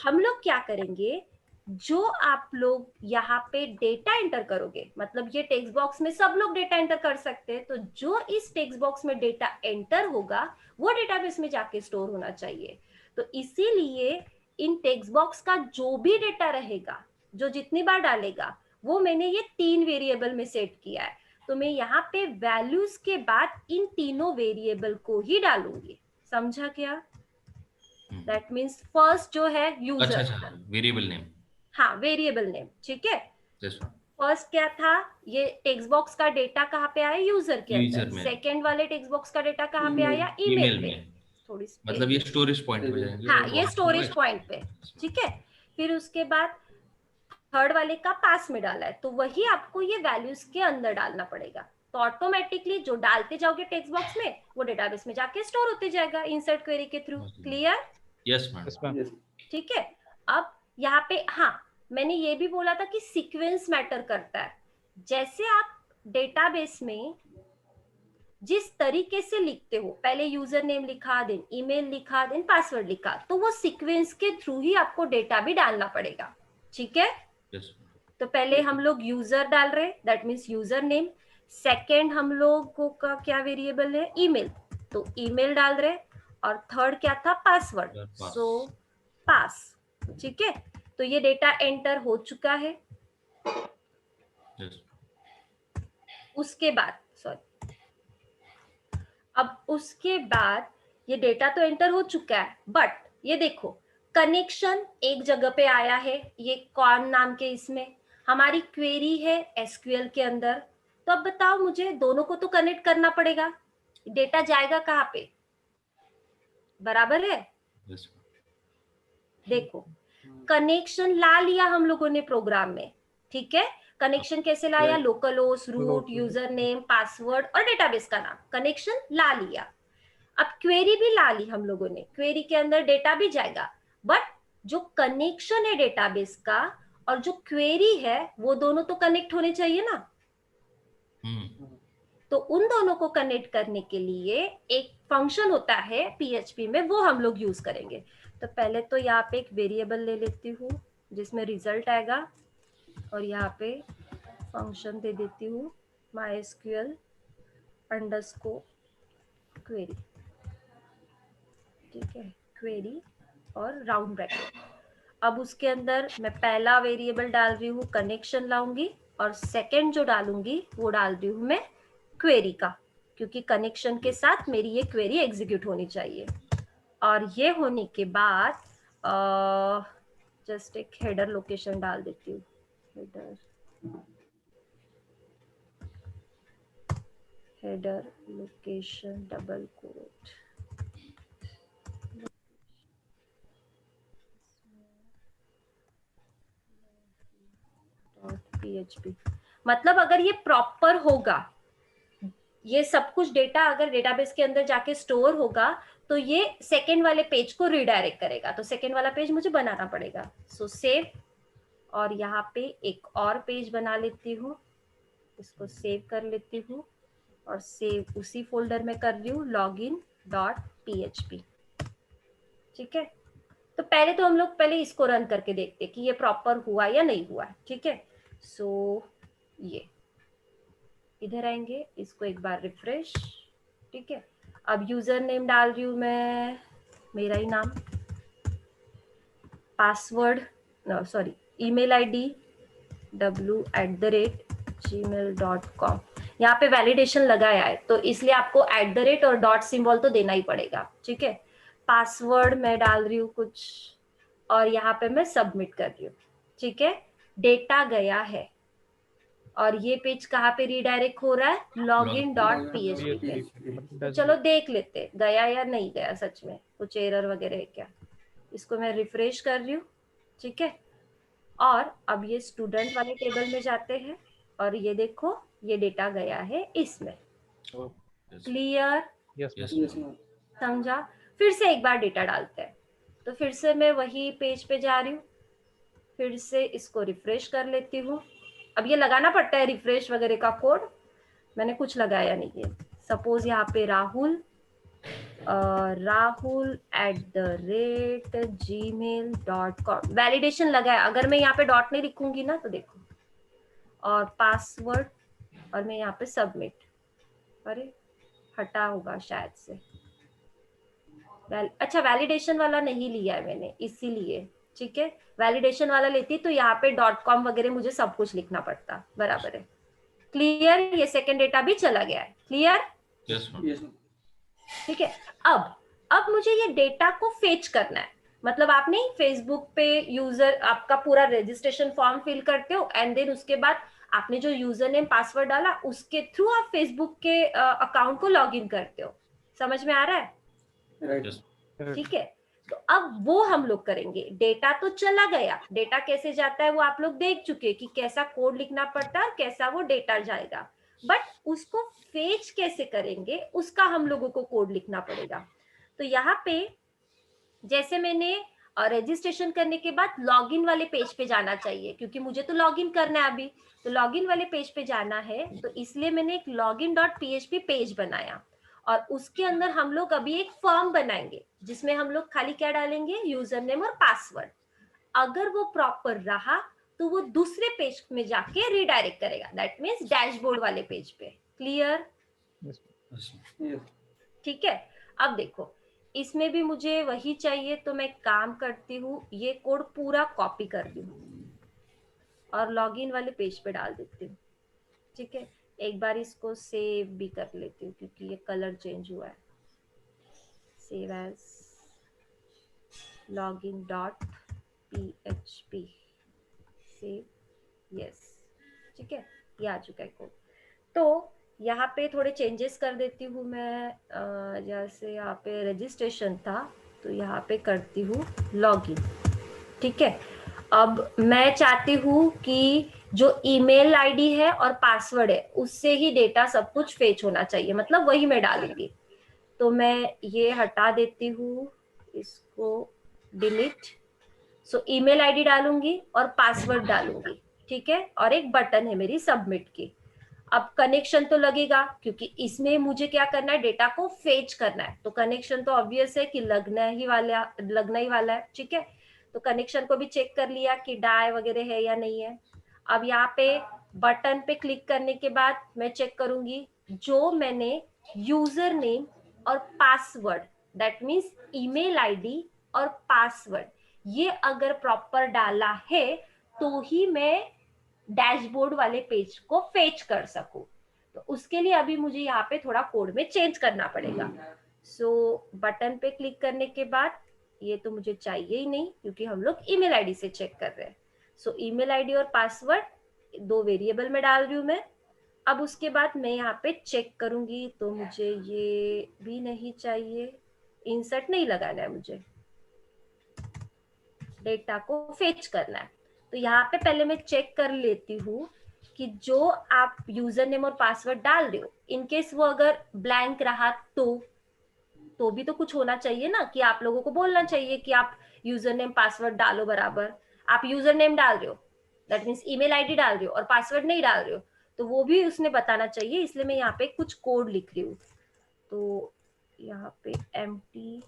हम लोग क्या करेंगे, जो आप लोग यहाँ पे डेटा एंटर करोगे, मतलब ये टेक्स्ट बॉक्स में सब लोग डेटा एंटर कर सकते हैं, तो जो इस टेक्स्ट बॉक्स में डेटा एंटर होगा वो डेटाबेस में जाके स्टोर होना चाहिए। तो इसीलिए इन टेक्स्ट बॉक्स का जो भी डेटा रहेगा, जो जितनी बार डालेगा, वो मैंने ये 3 वेरिएबल में सेट किया है। तो मैं यहाँ पे वैल्यूज के बाद इन तीनों वेरिएबल को ही डालूंगी, समझा क्या। दैट मीन्स फर्स्ट जो है यूजर, अच्छा वेरिएबल नेम, हाँ वेरिएबल नेम, ठीक है। यस फर्स्ट क्या था, ये टेक्स्ट बॉक्स का डेटा कहाँ पे आया, यूजर के अंदर। सेकंड वाले टेक्स्ट बॉक्स का डेटा कहाँ पे आया, ईमेल पे। थोड़ी मतलब ये स्टोरेज पॉइंट पे जाएंगे, हाँ ये स्टोरेज पॉइंट पे, ठीक है। फिर उसके बाद थर्ड वाले का पास में डाला है, तो वही आपको ये वैल्यूज के अंदर डालना पड़ेगा। तो ऑटोमेटिकली जो डालते जाओगे टेक्स्ट बॉक्स में वो डेटाबेस में जाके स्टोर होते जाएगा इंसर्ट क्वेरी के थ्रू। क्लियर, यस मैम, ठीक है। अब यहाँ पे हाँ मैंने ये भी बोला था कि सीक्वेंस मैटर करता है। जैसे आप डेटाबेस में जिस तरीके से लिखते हो, पहले यूजर नेम लिखा, देन ईमेल लिखा, देन पासवर्ड लिखा, तो वो सीक्वेंस के थ्रू ही आपको डेटा भी डालना पड़ेगा, ठीक है। तो पहले हम लोग यूजर डाल रहे, that means user name. Second हम लोगों का क्या वेरिएबल है, ईमेल, तो ईमेल डाल रहे। और थर्ड क्या था, पासवर्ड, सो पास, ठीक है। तो ये डेटा एंटर हो चुका है। उसके बाद सॉरी, अब उसके बाद ये डेटा तो एंटर हो चुका है, बट ये देखो कनेक्शन एक जगह पे आया है, ये कौन नाम के इसमें हमारी क्वेरी है एसक्यूएल के अंदर। तो अब बताओ मुझे दोनों को तो कनेक्ट करना पड़ेगा, डेटा जाएगा कहाँ पे, बराबर है। Yes. देखो, कनेक्शन ला लिया हम लोगों ने प्रोग्राम में, ठीक है। कनेक्शन कैसे लाया? Local host, root, user name, password और डेटाबेस का नाम, कनेक्शन ला लिया। अब क्वेरी भी ला ली हम लोगों ने, क्वेरी के अंदर डेटा भी जाएगा, बट जो कनेक्शन है डेटाबेस का और जो क्वेरी है वो दोनों तो कनेक्ट होने चाहिए ना। तो उन दोनों को कनेक्ट करने के लिए एक फंक्शन होता है पीएचपी में, वो हम लोग यूज करेंगे। तो पहले तो यहाँ पे एक वेरिएबल ले लेती हूँ जिसमें रिजल्ट आएगा, और यहाँ पे फंक्शन दे देती हूँ mysql अंडरस्कोर क्वेरी, ठीक है, क्वेरी और राउंड ब्रैकेट। अब उसके अंदर मैं पहला वेरिएबल डाल रही हूँ कनेक्शन लाऊंगी, और सेकंड जो डालूंगी वो डाल रही हूँ मैं क्वेरी का, क्योंकि कनेक्शन के साथ मेरी ये क्वेरी एग्जीक्यूट होनी चाहिए। और ये होने के बाद जस्ट एक हेडर लोकेशन डाल देती हूँ, header location double quote, PHP। मतलब अगर ये प्रॉपर होगा, ये सब कुछ डेटा अगर डेटाबेस के अंदर जाके स्टोर होगा, तो ये सेकंड वाले पेज को रिडायरेक्ट करेगा। तो सेकंड वाला पेज मुझे बनाना पड़ेगा। सो सेव, और यहाँ पे एक और पेज बना लेती हूँ, इसको सेव कर लेती हूँ, और सेव उसी फोल्डर में कर रही हूँ login.php, ठीक है। तो पहले तो हम लोग पहले इसको रन करके देखते कि ये प्रॉपर हुआ या नहीं हुआ, ठीक है। सो ये इधर आएंगे, इसको एक बार रिफ्रेश, ठीक है। अब यूजर नेम डाल रही हूँ मैं मेरा ही नाम, password sorry email ID w@gmail.com। यहाँ पे वैलिडेशन लगाया है तो इसलिए आपको @ और डॉट सिंबल तो देना ही पड़ेगा, ठीक है। पासवर्ड मैं डाल रही हूँ कुछ, और यहाँ पे मैं सबमिट कर रही हूँ, ठीक है। डेटा गया है, और ये पेज कहाँ पे रिडायरेक्ट हो रहा है? login.php पे। तो चलो देख लेते गया या नहीं गया, सच में कुछ एरर वगैरह है क्या। इसको मैं रिफ्रेश कर रही हूँ, ठीक है। और अब ये स्टूडेंट वाले टेबल में जाते हैं, और ये देखो ये डेटा गया है इसमें। क्लियर? समझा? फिर से एक बार डेटा डालते हैं। तो फिर से मैं वही पेज पे जा रही हूँ, फिर से इसको रिफ्रेश कर लेती हूँ। अब ये लगाना पड़ता है रिफ्रेश वगैरह का कोड, मैंने कुछ लगाया नहीं है। सपोज यहाँ पे rahul@gmail.com वैलिडेशन लगाया। अगर मैं यहाँ पे डॉट नहीं लिखूंगी ना तो देखो, और पासवर्ड, और मैं यहाँ पे सबमिट, अरे हटा होगा शायद से। अच्छा वैलिडेशन वाला नहीं लिया है मैंने इसीलिए, ठीक है। वैलिडेशन वाला लेती तो यहाँ पे .com वगैरह मुझे सब कुछ लिखना पड़ता, बराबर है। क्लियर? ये सेकंड डेटा भी चला गया है। क्लियर? ठीक है। अब मुझे ये डेटा को फेच करना है। मतलब आप नहीं फेसबुक पे यूजर आपका पूरा रजिस्ट्रेशन फॉर्म फिल करते हो, एंड देन उसके बाद आपने जो यूजर नेम पासवर्ड डाला उसके थ्रू आप फेसबुक के अकाउंट को लॉग इन करते हो। समझ में आ रहा है? ठीक है। तो अब वो हम लोग करेंगे। डेटा तो चला गया, डेटा कैसे जाता है वो आप लोग देख चुके कि कैसा कोड लिखना पड़ता है और कैसा वो डेटा जाएगा, बट उसको फेच कैसे करेंगे उसका हम लोगों को कोड लिखना पड़ेगा। तो यहाँ पे जैसे मैंने रजिस्ट्रेशन करने के बाद लॉगिन वाले पेज पे जाना चाहिए, क्योंकि मुझे तो लॉगिन करना है अभी, तो लॉगिन वाले पेज पे जाना है, तो इसलिए मैंने एक login.php पेज बनाया, और उसके अंदर हम लोग अभी एक फॉर्म बनाएंगे जिसमें हम लोग खाली क्या डालेंगे? यूजर नेम और पासवर्ड। अगर वो प्रॉपर रहा तो वो दूसरे पेज में जाके रिडायरेक्ट करेगा, दैट मीन्स डैशबोर्ड वाले पेज पे। क्लियर? ठीक है। अब देखो इसमें भी मुझे वही चाहिए, तो मैं काम करती हूँ, ये कोड पूरा कॉपी कर दी हूँ और लॉगिन वाले पेज पे डाल देती हूँ, ठीक है। एक बार इसको सेव भी कर लेती हूँ क्योंकि ये कलर चेंज हुआ है। Save as login.php, save, yes, ठीक है। ये आ चुका है कोड। तो यहाँ पे थोड़े चेंजेस कर देती हूँ मैं। जैसे यहाँ पे रजिस्ट्रेशन था तो यहाँ पे करती हूँ लॉगिन। ठीक है, अब मैं चाहती हूँ कि जो ईमेल आईडी है और पासवर्ड है उससे ही डेटा सब कुछ फेच होना चाहिए, मतलब वही मैं डालूंगी। तो मैं ये हटा देती हूँ, इसको डिलीट। सो ईमेल आईडी डालूंगी और पासवर्ड डालूंगी। ठीक है, और एक बटन है मेरी सबमिट की। अब कनेक्शन तो लगेगा क्योंकि इसमें मुझे क्या करना है, डेटा को फेच करना है, तो कनेक्शन तो ऑब्वियस है कि लगना ही वाला है। ठीक है, तो कनेक्शन को भी चेक कर लिया कि डाई वगैरह है या नहीं है। अब यहाँ पे बटन पे क्लिक करने के बाद मैं चेक करूंगी जो मैंने यूजर नेम और password, that means email ID और पासवर्ड, ये अगर प्रॉपर डाला है तो ही मैं डैशबोर्ड वाले पेज को फेच कर सकूं। तो उसके लिए अभी मुझे यहाँ पे थोड़ा कोड में चेंज करना पड़ेगा। सो बटन पे क्लिक करने के बाद ये तो मुझे चाहिए ही नहीं क्योंकि हम लोग ईमेल आईडी से चेक कर रहे हैं। सो ईमेल आईडी और पासवर्ड 2 वेरिएबल में डाल रही हूँ मैं। अब उसके बाद मैं यहाँ पे चेक करूंगी, तो मुझे ये भी नहीं चाहिए, इंसर्ट नहीं लगाना है, मुझे डेटा को फेच करना है। तो यहाँ पे पहले मैं चेक कर लेती हूँ कि जो आप यूजर नेम और पासवर्ड डाल रहे हो, इनकेस वो अगर ब्लैंक रहा तो भी तो कुछ होना चाहिए ना, कि आप लोगों को बोलना चाहिए कि आप यूजर नेम पासवर्ड डालो बराबर। आप यूजर नेम डाल रहे हो, दैट मीन्स ईमेल आईडी डाल रहे हो और पासवर्ड नहीं डाल रहे हो, तो वो भी उसने बताना चाहिए। इसलिए मैं यहाँ पे कुछ कोड लिख रही हूँ। तो यहाँ पे empty,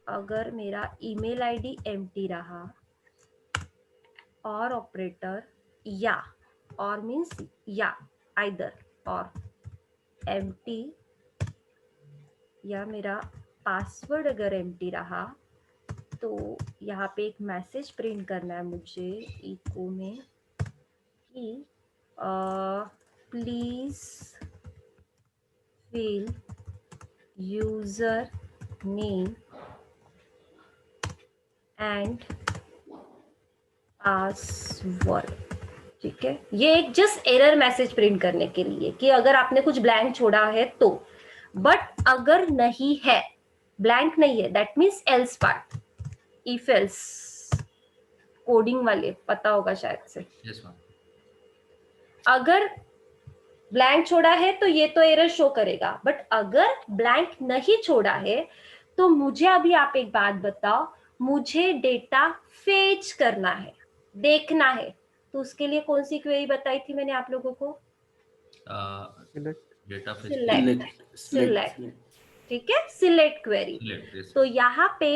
अगर मेरा ईमेल आईडी empty रहा और ऑपरेटर या, और मीन्स या, आइदर और empty, या मेरा पासवर्ड अगर empty रहा तो यहाँ पे एक मैसेज प्रिंट करना है मुझे इको में कि please fill user name and password. ठीक है, ये एक जस्ट एरर मैसेज प्रिंट करने के लिए कि अगर आपने कुछ ब्लैंक छोड़ा है तो। बट अगर नहीं है, ब्लैंक नहीं है, that means else part, if else coding वाले पता होगा शायद से। Yes ma'am. अगर ब्लैंक छोड़ा है तो ये तो एरर शो करेगा, बट अगर ब्लैंक नहीं छोड़ा है तो मुझे अभी आप एक बात बताओ, मुझे डेटा फेच करना है, देखना है, तो उसके लिए कौन सी क्वेरी बताई थी मैंने आप लोगों को? Data select. ठीक है, सिलेक्ट क्वेरी। तो यहाँ पे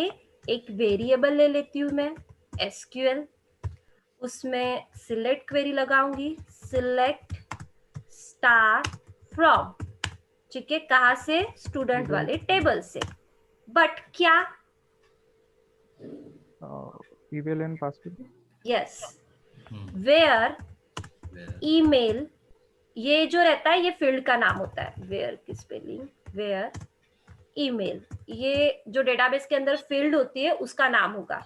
एक वेरिएबल ले लेती हूँ मैं SQL, उसमें सिलेक्ट क्वेरी लगाऊंगी, सिलेक्ट स्टार फ्रॉम। ठीक है, कहा से? स्टूडेंट वाले टेबल से। बट क्या? Email and password. Yes, where email, ये जो रहता है ये फील्ड का नाम होता है। वेयर की स्पेलिंग, वेयर ईमेल, ये जो डेटाबेस के अंदर फील्ड होती है उसका नाम होगा।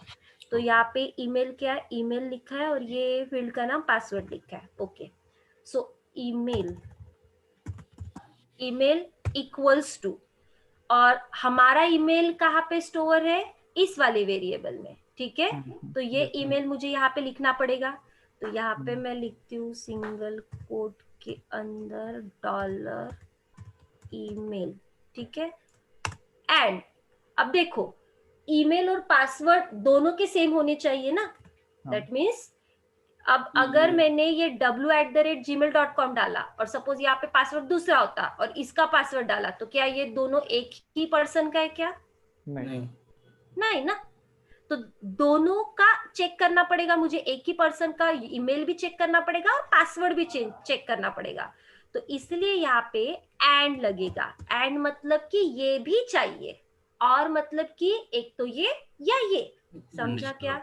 तो यहाँ पे ईमेल क्या है, ईमेल लिखा है और ये फील्ड का नाम पासवर्ड लिखा है। Okay, so email, email equals to, और हमारा ईमेल कहाँ पे स्टोर है? इस वाले वेरिएबल में। ठीक है, तो ये ईमेल मुझे यहाँ पे लिखना पड़ेगा। तो यहाँ पे मैं लिखती हूँ सिंगल कोट के अंदर डॉलर ईमेल। ठीक है, एंड अब देखो ईमेल और पासवर्ड दोनों के सेम होने चाहिए ना, दैट मीन्स अब अगर मैंने ये w@gmail.com डाला और सपोज यहाँ पे पासवर्ड दूसरा होता और इसका पासवर्ड डाला, तो क्या ये दोनों एक ही पर्सन का है क्या? नहीं, नहीं ना। तो दोनों का चेक करना पड़ेगा मुझे, एक ही पर्सन का ईमेल भी चेक करना पड़ेगा और पासवर्ड भी चेक करना पड़ेगा। तो इसलिए यहाँ पे एंड लगेगा। एंड मतलब कि ये भी चाहिए, और मतलब कि एक तो ये या ये, समझा क्या?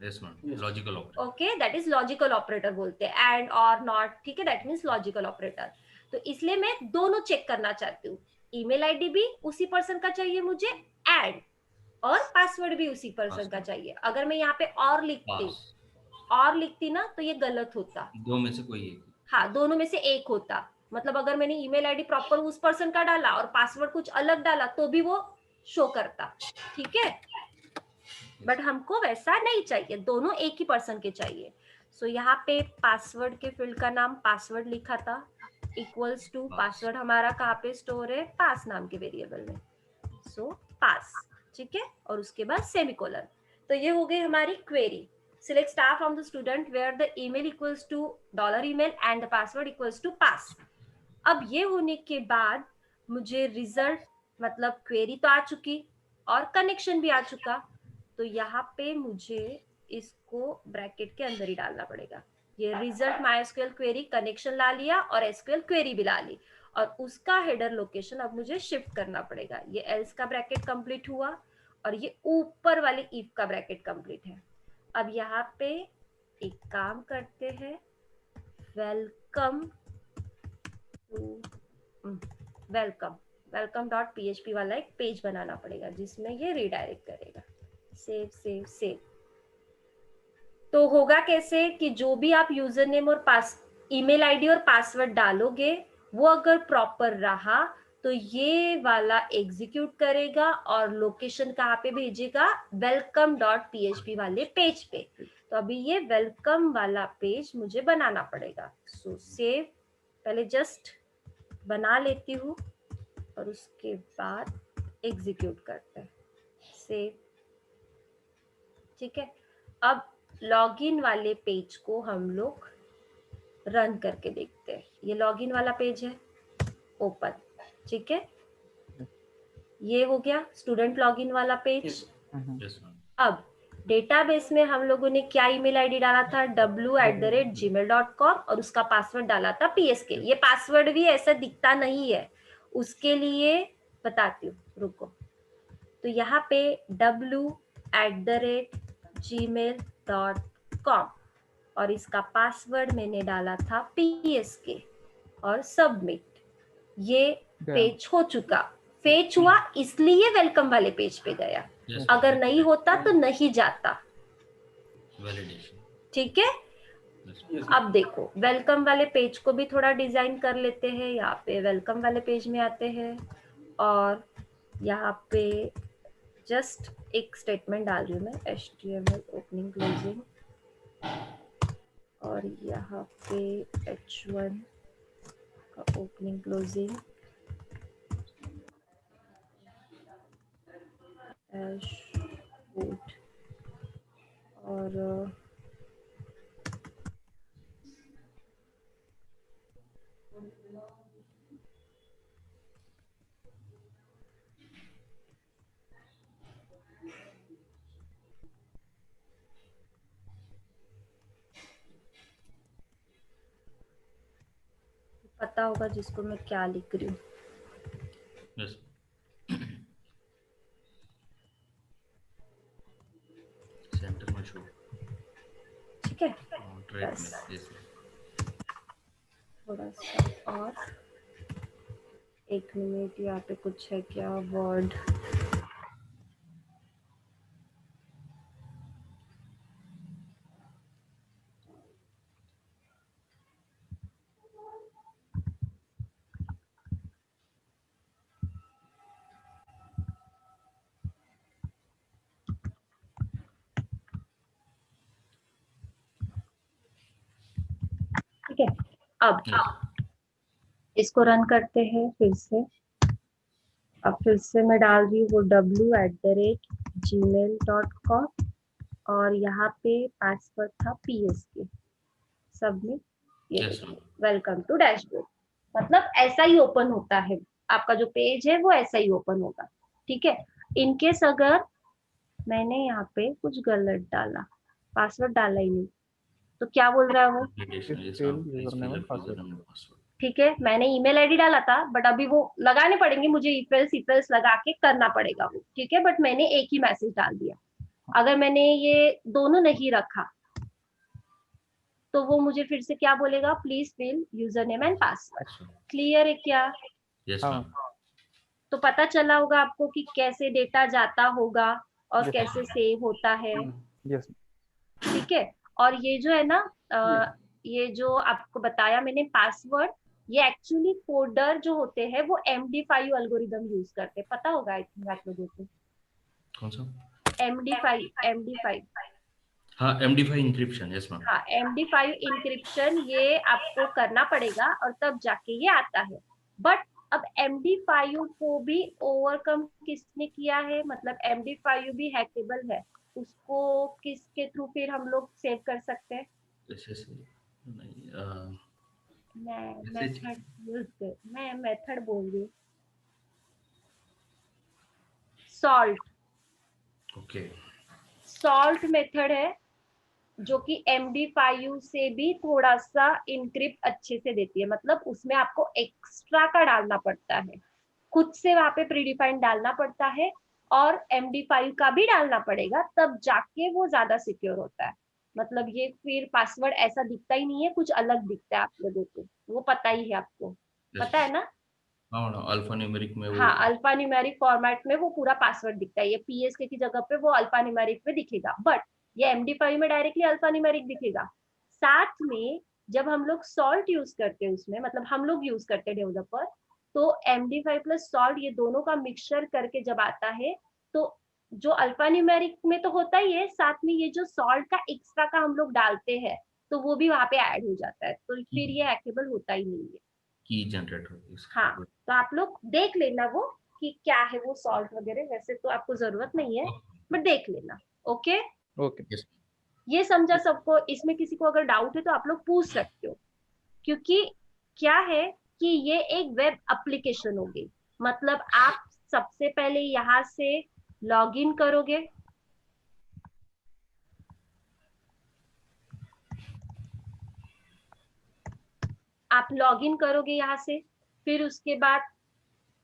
Yes ma'am, logical operator. Okay, that is logical operator बोलते हैं, एंड और नॉट। ठीक है, दैट मीन्स लॉजिकल ऑपरेटर। तो इसलिए मैं दोनों चेक करना चाहती हूँ, ईमेल आईडी भी उसी पर्सन का चाहिए मुझे, एंड और पासवर्ड भी उसी पर्सन का चाहिए। अगर मैं यहाँ पे और लिखती ना तो ये गलत होता, दो में से कोई एक। हाँ, दोनों में से एक होता। मतलब अगर मैंने ईमेल आईडी प्रॉपर उस पर्सन का डाला और पासवर्ड कुछ अलग डाला तो भी वो शो करता, ठीक है। बट हमको वैसा नहीं चाहिए, दोनों एक ही पर्सन के चाहिए। सो यहाँ पे पासवर्ड के फील्ड का नाम पासवर्ड लिखा था, इक्वल्स टू पासवर्ड हमारा कहाँ पे स्टोर है, पास नाम के वेरिएबल में, सो पास, ठीक है। और उसके बाद सेमीकोलन। तो ये हो गई हमारी query. Select star from the student where the email equals to $email and the password equals to pass. अब ये होने के बाद मुझे रिजल्ट मतलब क्वेरी तो आ चुकी और कनेक्शन भी आ चुका, तो यहाँ पे मुझे इसको ब्रैकेट के अंदर ही डालना पड़ेगा। ये रिजल्ट माइस्क्यूएल क्वेरी कनेक्शन ला लिया और एसक्यूएल क्वेरी भी ला ली, और उसका हेडर लोकेशन अब मुझे शिफ्ट करना पड़ेगा। ये एल्स का ब्रैकेट कंप्लीट हुआ और ये ऊपर वाले इफ का ब्रैकेट कंप्लीट है। अब यहाँ पे एक काम करते हैं, वेलकम टू वेलकम.php वाला एक पेज बनाना पड़ेगा जिसमें ये रिडायरेक्ट करेगा। Save save save. तो होगा कैसे कि जो भी आप यूजर नेम और ईमेल आईडी और पासवर्ड डालोगे वो अगर प्रॉपर रहा तो ये वाला एग्जीक्यूट करेगा और लोकेशन कहाँ पे भेजेगा, welcome.php वाले पेज पे। तो अभी ये वेलकम वाला पेज मुझे बनाना पड़ेगा। सो सेव, पहले जस्ट बना लेती हूँ और उसके बाद एग्जीक्यूट करते हैं। सेव, ठीक है। अब लॉगिन वाले पेज को हम लोग रन करके देखते हैं। ये लॉगिन वाला पेज है, ओपन, ठीक है। ये हो गया स्टूडेंट लॉगिन वाला पेज। Yes, ma'am. अब डेटाबेस में हम लोगों ने क्या ईमेल आईडी डाला था, w@gmail.com, और उसका पासवर्ड डाला था psk। ये पासवर्ड भी ऐसा दिखता नहीं है, उसके लिए बताती हूँ, रुको। तो यहाँ पे w@gmail.com और इसका पासवर्ड मैंने डाला था psk और सबमिट। ये पेज हो चुका, फेच हुआ इसलिए वेलकम वाले पेज पे गया। Yes, अगर ma'am. नहीं होता तो नहीं जाता, Validation. ठीक है। Yes, ma'am. अब देखो वेलकम वाले पेज को भी थोड़ा डिजाइन कर लेते हैं। यहाँ पे वेलकम वाले पेज में आते हैं और यहाँ पे जस्ट एक स्टेटमेंट डाल रही हूँ मैं, HTML ओपनिंग क्लोजिंग, और यहाँ पे H1 का ओपनिंग क्लोजिंग, बोट, और पता होगा जिसको मैं क्या लिख रही हूँ। Yes. Center में show. ठीक है, Right बस में. Yes, ma'am. थोड़ा सा और, एक मिनट, यहाँ पे कुछ है क्या, वर्ड, ठीक है। अब इसको रन करते हैं फिर से। अब फिर से मैं डाल रही हूँ वो w@gmail.com और यहाँ पे पासवर्ड था psk, सबमिट। ये Yes, ma'am. Welcome to dashboard, मतलब ऐसा ही ओपन होता है आपका जो पेज है, वो ऐसा ही ओपन होगा, ठीक है। इनकेस अगर मैंने यहाँ पे कुछ गलत डाला, पासवर्ड डाला ही नहीं, तो क्या बोल रहा है वो, Validation. Yes, ma'am. Please fill up username and password. ठीक है। मैंने ईमेल आईडी डाला था बट अभी वो लगाने पड़ेंगे मुझे, इफ लगा के करना पड़ेगा वो, ठीक है। बट मैंने एक ही मैसेज डाल दिया। अगर मैंने ये दोनों नहीं रखा तो वो मुझे फिर से क्या बोलेगा, please fill user name and password. Clear है क्या? Yes, ma'am. तो पता चला होगा आपको कि कैसे डेटा जाता होगा और कैसे सेव होता है, ठीक है। और ये जो है ना, ये जो आपको बताया मैंने पासवर्ड, ये एक्चुअली कोडर जो होते हैं वो MD5 एल्गोरिदम यूज करते हैं, पता होगा आई थिंक आप लोगों को। कौन सा? MD5 हाँ, MD5 इंक्रिप्शन, यस मैम। हाँ, MD5 इंक्रिप्शन ये आपको करना पड़ेगा और तब जाके ये आता है। बट अब MD5 को भी ओवरकम किसने किया है, मतलब MD5 भी हैकेबल है, उसको किसके थ्रू फिर हम लोग सेव कर सकते हैं? SSL नहीं, SH। मैं मेथड बोल रही हूँ। Salt okay. सॉल्ट मेथड है जो कि MD5 से भी थोड़ा सा इनक्रिप्ट अच्छे से देती है, मतलब उसमें आपको एक्स्ट्रा का डालना पड़ता है, खुद से वहां पे प्रीडिफाइंड डालना पड़ता है और MD5 का भी डालना पड़ेगा, तब जाके वो ज्यादा सिक्योर होता है। मतलब ये फिर पासवर्ड ऐसा दिखता ही नहीं है, कुछ अलग दिखता है आप लोगों को, वो पता ही है आपको, पता है ना? हाँ, अल्फा न्यूमेरिक में वो। हाँ, अल्फा न्यूमेरिक फॉर्मेट में वो पूरा पासवर्ड दिखता है, ये PSK की जगह पे वो अल्फा न्यूमेरिक में दिखेगा, बट ये MD5 में डायरेक्टली अल्फा न्यूमेरिक दिखेगा। साथ में जब हम लोग सॉल्ट यूज करते हैं उसमें, मतलब हम लोग यूज करते हैं डेवलपर, तो MD5 प्लस सॉल्ट ये दोनों का मिक्सचर करके जब आता है, तो जो अल्फा न्यूमेरिक में तो होता ही है, साथ में ये जो सॉल्ट का एक्स्ट्रा का हम लोग डालते हैं, तो वो भी वहां पे ऐड हो जाता है, तो फिर ये हैकेबल होता ही नहीं है। की जनरेट होगी हाँ, इसकी। तो आप लोग देख लेना वो कि क्या है वो सॉल्ट वगैरह, वैसे तो आपको जरूरत नहीं है, बट देख लेना। Okay, okay. यस। ये समझा सबको? इसमें किसी को अगर डाउट है तो आप लोग पूछ सकते हो, क्योंकि क्या है कि ये एक वेब एप्लीकेशन होगी, मतलब आप सबसे पहले यहाँ से लॉग इन करोगे, आप लॉग इन करोगे यहाँ से, फिर उसके बाद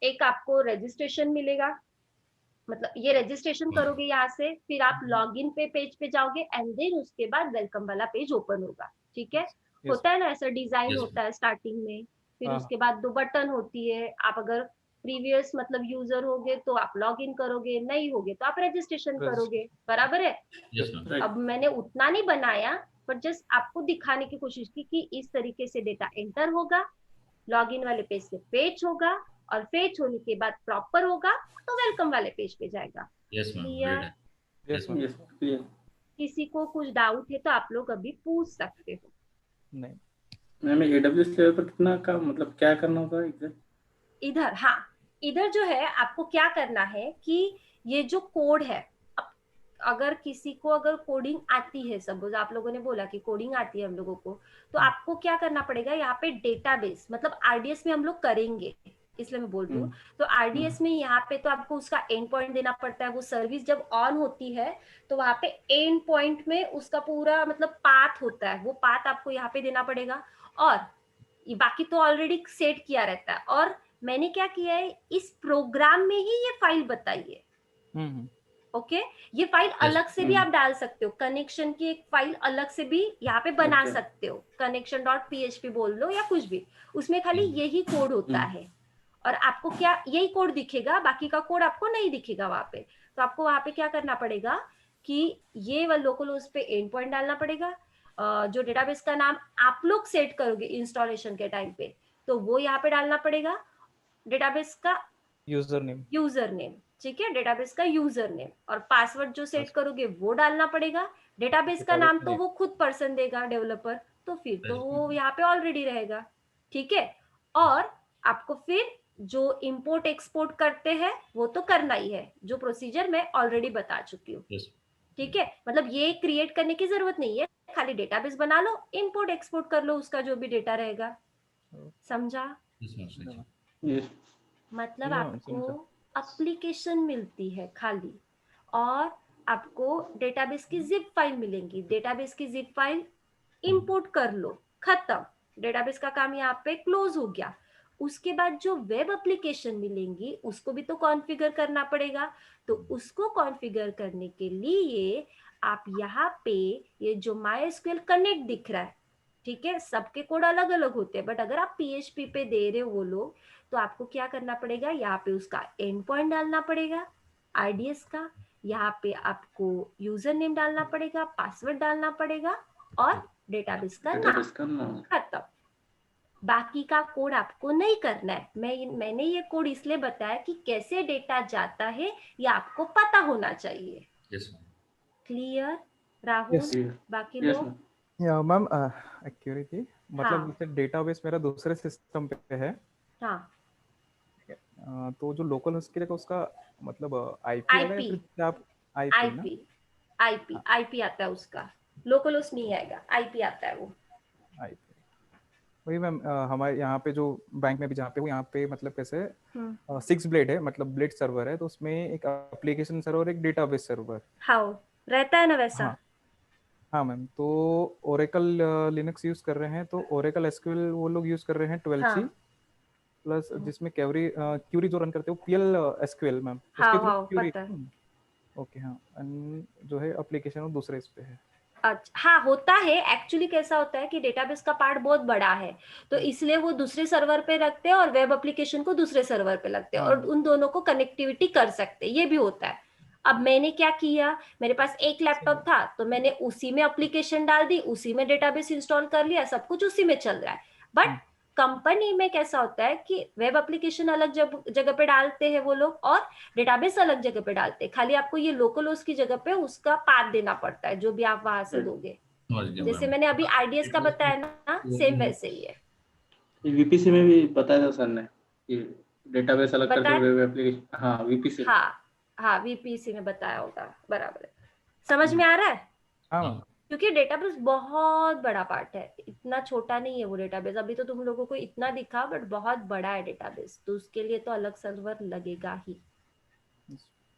एक आपको रजिस्ट्रेशन मिलेगा, मतलब ये रजिस्ट्रेशन करोगे यहाँ से, फिर आप लॉगिन पे पेज पे जाओगे एंड देन उसके बाद वेलकम वाला पेज ओपन होगा। ठीक है, यस। होता है ना ऐसा, डिजाइन यस होता है स्टार्टिंग में, फिर हाँ उसके बाद 2 बटन होती है, आप अगर प्रीवियस मतलब यूजर होगे तो आप लॉग इन करोगे, नहीं होगे तो आप रजिस्ट्रेशन करोगे, बराबर है? Yes ma'am. अब मैंने उतना नहीं बनाया, पर जस्ट आपको दिखाने की कोशिश की कि इस तरीके से डेटा एंटर होगा, लॉगिन वाले पेज से फेच होगा, और फेच होने के बाद प्रॉपर होगा तो वेलकम वाले पेज पे जाएगा। Yes ma'am, clear? ग्रेट है। Yes ma'am. Yes clear. किसी को कुछ डाउट है तो आप लोग अभी पूछ सकते हो। नहीं। मैम AWS लेवल पर कितना का मतलब क्या करना होगा एग्जैक्ट? इधर, हाँ, इधर जो है आपको क्या करना है कि ये जो कोड है, अगर किसी को अगर कोडिंग आती है, सपोज आप लोगों ने बोला कि कोडिंग आती है हम लोगों को, तो आपको क्या करना पड़ेगा, यहाँ पे डेटाबेस मतलब RDS में हम लोग करेंगे, इसलिए मैं बोल रही हूँ, तो RDS में यहाँ पे तो आपको उसका एंड पॉइंट देना पड़ता है, वो सर्विस जब ऑन होती है तो वहां पे एंड पॉइंट में उसका पूरा मतलब पाथ होता है, वो पाथ आपको यहाँ पे देना पड़ेगा, और बाकी तो ऑलरेडी सेट किया रहता है, और मैंने क्या किया है, इस प्रोग्राम में ही ये फाइल बताई है। ओके, ये फाइल अलग से भी आप डाल सकते हो, कनेक्शन की एक फाइल अलग से भी यहाँ पे बना सकते हो, connection.php बोल लो या कुछ भी, उसमें खाली यही कोड होता है, और आपको क्या यही कोड दिखेगा, बाकी का कोड आपको नहीं दिखेगा वहां पे। तो आपको वहां पे क्या करना पड़ेगा कि ये लोकल होस्ट पे एंड पॉइंट डालना पड़ेगा, जो डेटाबेस का नाम आप लोग सेट करोगे इंस्टॉलेशन के टाइम पे, तो वो यहाँ पे डालना पड़ेगा, डेटाबेस का यूजर नेम, ठीक है, डेटाबेस का यूजर नेम, और पासवर्ड जो सेट करोगे वो डालना पड़ेगा, डेटाबेस का नाम तो वो खुद पर्सन देगा डेवलपर, तो फिर तो वो यहाँ पे ऑलरेडी रहेगा। ठीक है, और आपको फिर जो इंपोर्ट एक्सपोर्ट करते हैं वो तो करना ही है, जो प्रोसीजर मैं ऑलरेडी बता चुकी हूँ। ठीक है, मतलब ये क्रिएट करने की जरूरत नहीं है, खाली डेटाबेस बना लो, इंपोर्ट एक्सपोर्ट कर लो उसका जो भी डेटा रहेगा। समझा? मतलब आपको एप्लीकेशन मिलती है खाली, और आपको डेटाबेस की जिप फाइल मिलेंगी, डेटाबेस की जिप फाइल इंपोर्ट कर लो, खत्म, डेटाबेस का काम यहाँ पे क्लोज हो गया। उसके बाद जो वेब एप्लीकेशन मिलेंगी उसको भी तो कॉन्फ़िगर करना पड़ेगा, तो उसको कॉन्फ़िगर करने के लिए आप यहाँ पे ये जो MySQL कनेक्ट दिख रहा है, ठीक है, सबके कोड अलग अलग होते हैं, बट अगर आप PHP पे दे रहे हो वो लोग, तो आपको क्या करना पड़ेगा, यहाँ पे उसका एंड पॉइंट डालना पड़ेगा RDS का, यहाँ पे आपको यूजर नेम डालना पड़ेगा, पासवर्ड डालना पड़ेगा, और डेटाबेस का नाम, खत्म। बाकी का कोड आपको नहीं करना है। मैंने ये कोड इसलिए बताया कि कैसे डेटा जाता है ये आपको पता होना चाहिए। Yes, ma'am. Clear Rahul? Yes. बाकी यस लोग? मैम। या मैम एक्यूरेटली मतलब हाँ जैसे डेटाबेस मेरा दूसरे सिस्टम पे है, हाँ, तो जो लोकल होस्ट की जगह उसका मतलब आईपी आएगा या आईपी, फिर क्या आप आईपी ना? आईपी, आईपी आता है उसका, लोकल होस्ट नहीं आएगा, आईपी आता है वो। आईपी वही मैम, हमारे यहाँ पे जो बैंक में भी जहाँ पे हूँ यहाँ पे मतलब कैसे हम्म, 6 ब्लेड है, मतलब ब्लेड सर्वर है, तो उसमें एक एप्लीकेशन सर्वर एक डेटाबेस सर्वर। हाउ रहता है ना वैसा। हाँ हाँ मैम, तो ओरेकल लिनक्स यूज़ कर रहे हैं, तो ओरेकल एसक्यूएल वो लोग यूज़ कर रहे हैं 12c हाँ प्लस, जिसमें क्यूरी जो रन करते हो पीएल एसक्यूएल मैम, उसके हाँ थ्रू हाँ क्यूरी। पता है। ओके हाँ, एंड जो है एप्लीकेशन वो दूसरे इस पे है। अच्छा हाँ, होता है एक्चुअली। कैसा होता है कि डेटाबेस का पार्ट बहुत बड़ा है, तो इसलिए वो दूसरे सर्वर पे रखते हैं और वेब एप्लीकेशन को दूसरे सर्वर पे रखते हैं हाँ और उन दोनों को कनेक्टिविटी कर सकते हैं, ये भी होता है। अब मैंने क्या किया, मेरे पास एक लैपटॉप था तो मैंने उसी में एप्लीकेशन डाल दी, उसी में डेटाबेस इंस्टॉल कर लिया, सब कुछ उसी में चल रहा है। बट कंपनी में कैसा होता है कि वेब एप्लीकेशन अलग जगह पे डालते हैं वो लोग और डेटाबेस अलग जगह पे डालते हैं। खाली आपको ये लोकल होस्ट की जगह पे उसका पाथ देना पड़ता है जो भी आप वहां से दोगे। समझ गया जैसे मैम। मैंने अभी आरडीएस का बताया ना, सेम वैसे ही है। वीपीसी में भी बताया था सर ने कि डेटाबेस अलग करके बताया, वेब एप्लीकेशन, हाँ वीपीसी। हाँ हाँ, वीपीसी में बताया होगा, बराबर है। समझ में आ रहा है? हाँ हाँ मैम। क्योंकि डेटाबेस बहुत बड़ा पार्ट है, इतना छोटा नहीं है वो डेटाबेस। अभी तो तुम लोगों को इतना दिखा, बट बहुत बड़ा है डेटाबेस, तो उसके लिए तो अलग सर्वर लगेगा ही।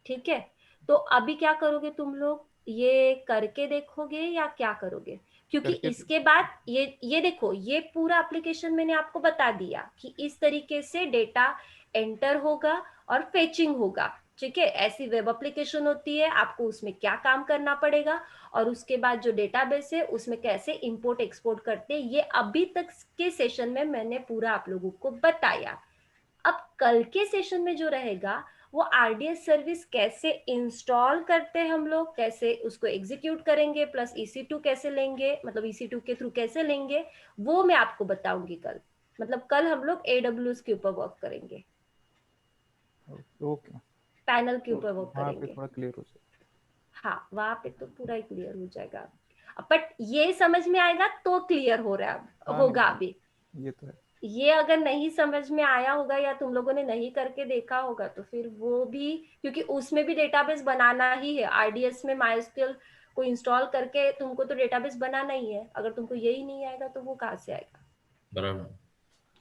ठीक है, तो अभी क्या करोगे तुम लोग, ये करके देखोगे या क्या करोगे? क्योंकि करके इसके बाद ये देखो, ये पूरा एप्लीकेशन मैंने आपको बता दिया कि इस तरीके से डेटा एंटर होगा और फेचिंग होगा। ठीक है, ऐसी वेब एप्लीकेशन होती है, आपको उसमें क्या काम करना पड़ेगा और उसके बाद जो डेटाबेस है उसमें कैसे इंपोर्ट एक्सपोर्ट करते हैं, ये अभी तक के सेशन में मैंने पूरा आप लोगों को बताया। अब कल के सेशन में जो रहेगा वो आरडीएस सर्विस कैसे इंस्टॉल करते हैं हम लोग, कैसे उसको एग्जीक्यूट करेंगे, प्लस EC2 कैसे लेंगे, मतलब EC2 के थ्रू कैसे लेंगे, वो मैं आपको बताऊंगी कल। मतलब कल हम लोग AWS के ऊपर वर्क करेंगे, ओके, पैनल के ऊपर वर्क वहाँ पे करेंगे। थोड़ा क्लियर हो जाए। हाँ, वहां पे तो पूरा ही क्लियर हो जाएगा। बट ये समझ में आएगा तो क्लियर हो रहा हाँ होगा नहीं, अभी। ये तो है। ये अगर नहीं समझ में आया होगा या तुम लोगों ने नहीं करके देखा होगा तो फिर वो भी, क्योंकि उसमें भी डेटाबेस बनाना ही है। आरडीएस में माइस्क्यूएल को इंस्टॉल करके तुमको तो डेटाबेस बनाना ही है, अगर तुमको यही नहीं आएगा तो वो कहाँ से आएगा? बराबर।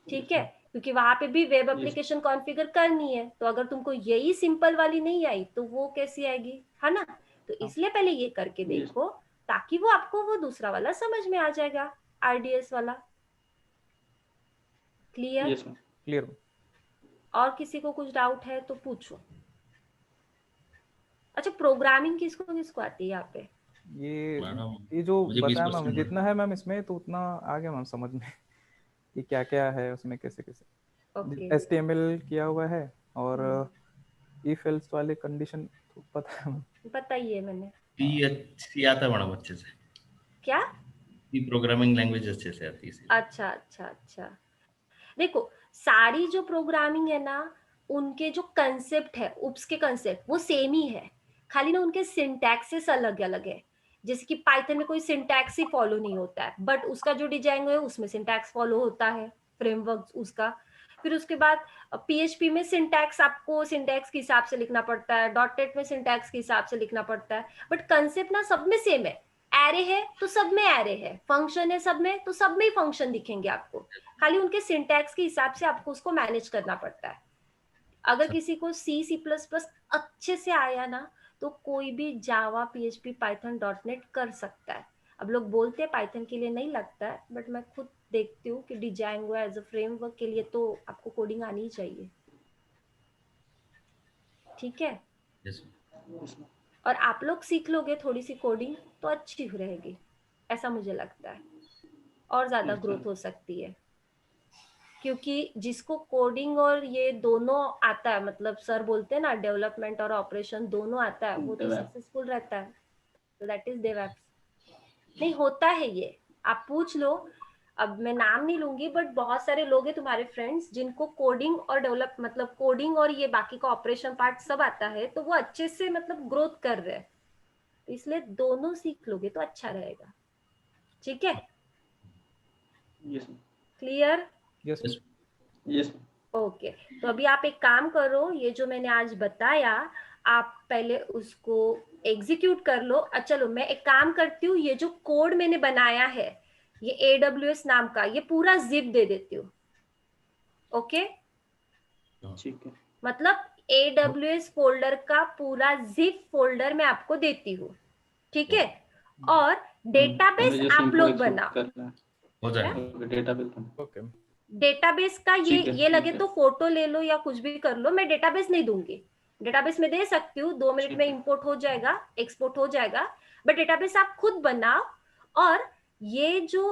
ठीक है, क्योंकि वहां पे भी वेब यस एप्लीकेशन कॉन्फ़िगर करनी है, तो अगर तुमको यही सिंपल वाली नहीं आई तो वो कैसी आएगी, है ना? तो हाँ इसलिए पहले ये करके यस देखो, ताकि वो आपको वो दूसरा वाला समझ में आ जाएगा, आरडीएस वाला। क्लियर? Yes ma'am. क्लियर। और किसी को कुछ डाउट है तो पूछो। अच्छा, प्रोग्रामिंग किसको किसको आती है यहाँ पे? ये मैडम ये जो मुझे बताया मैम 20% जितना है मैम इसमें, तो उतना आ गया मैम समझ में कि क्या क्या है उसमें, कैसे कैसे ओके, HTML किया हुआ है, और इफ एल्स वाले कंडीशन तो पता है मैम। बताइए मैंने। सी आता है मैडम अच्छे से। क्या? सी प्रोग्रामिंग लैंग्वेज अच्छे से आती है इसीलिए। अच्छा अच्छा अच्छा, देखो, सारी जो प्रोग्रामिंग है ना, उनके जो कंसेप्ट है, उप्स के कंसेप्ट वो सेम ही है, खाली ना उनके सिंटैक्सेस अलग अलग है। जैसे कि पाइथन में कोई सिंटैक्स ही फॉलो नहीं होता है, बट उसका जो डिजाइन है उसमें सिंटैक्स फॉलो होता है, फ्रेमवर्क उसका। फिर उसके बाद PHP में सिंटैक्स, आपको सिंटैक्स के हिसाब से लिखना पड़ता है, .NET में सिंटैक्स के हिसाब से लिखना पड़ता है, बट कंसेप्ट ना सब में सेम है। एरे है तो सब में एरे है, फंक्शन है सब में तो सब में ही फंक्शन दिखेंगे आपको, खाली उनके सिंटैक्स के हिसाब से आपको उसको मैनेज करना पड़ता है। अगर सब किसी को C++ अच्छे से आया ना, तो कोई भी जावा, PHP, पाइथन, .NET कर सकता है। अब लोग बोलते हैं पाइथन के लिए नहीं लगता है, बट मैं खुद देखती हूँ कि डिजाइंगो एज अ फ्रेमवर्क के लिए तो आपको कोडिंग आनी ही चाहिए। ठीक है, यस और आप लोग सीख लोगे थोड़ी सी कोडिंग तो अच्छी रहेगी, ऐसा मुझे लगता है, और ज्यादा ग्रोथ हो सकती है। क्योंकि जिसको कोडिंग और ये दोनों आता है, मतलब सर बोलते हैं ना डेवलपमेंट और ऑपरेशन दोनों आता है, वो तो सक्सेसफुल रहता है। तो दैट इज डेवऑप्स। नहीं होता है ये, आप पूछ लो। अब मैं नाम नहीं लूंगी, बट बहुत सारे लोग हैं तुम्हारे फ्रेंड्स जिनको कोडिंग और डेवलप मतलब कोडिंग और ये बाकी का ऑपरेशन पार्ट सब आता है, तो वो अच्छे से मतलब ग्रोथ कर रहे हैं, इसलिए दोनों सीख लोगे तो अच्छा रहेगा। ठीक है, yes clear? Yes Yes. Yes okay, तो अभी आप एक काम करो, ये जो मैंने आज बताया आप पहले उसको एग्जीक्यूट कर लो। चलो मैं एक काम करती हूँ, ये जो कोड मैंने बनाया है ये AWS नाम का, ये पूरा जिप दे देती हूँ। ओके, ठीक है मतलब AWS फोल्डर का पूरा जिप फोल्डर मैं आपको देती हूँ। ठीक है, और डेटाबेस हमें जस्ट आप इम्पोर्ट लोग एक्सपोर्ट बनाओ। करना है हो जाएगा। डेटाबेस ओके डेटाबेस का ठीक है, ये लगे ठीक है। तो फोटो ले लो या कुछ भी कर लो, मैं डेटाबेस नहीं दूंगी। डेटाबेस में दे सकती हूँ, 2 मिनट ठीक में है। इंपोर्ट हो जाएगा, एक्सपोर्ट हो जाएगा, बट डेटाबेस आप खुद बनाओ। और ये जो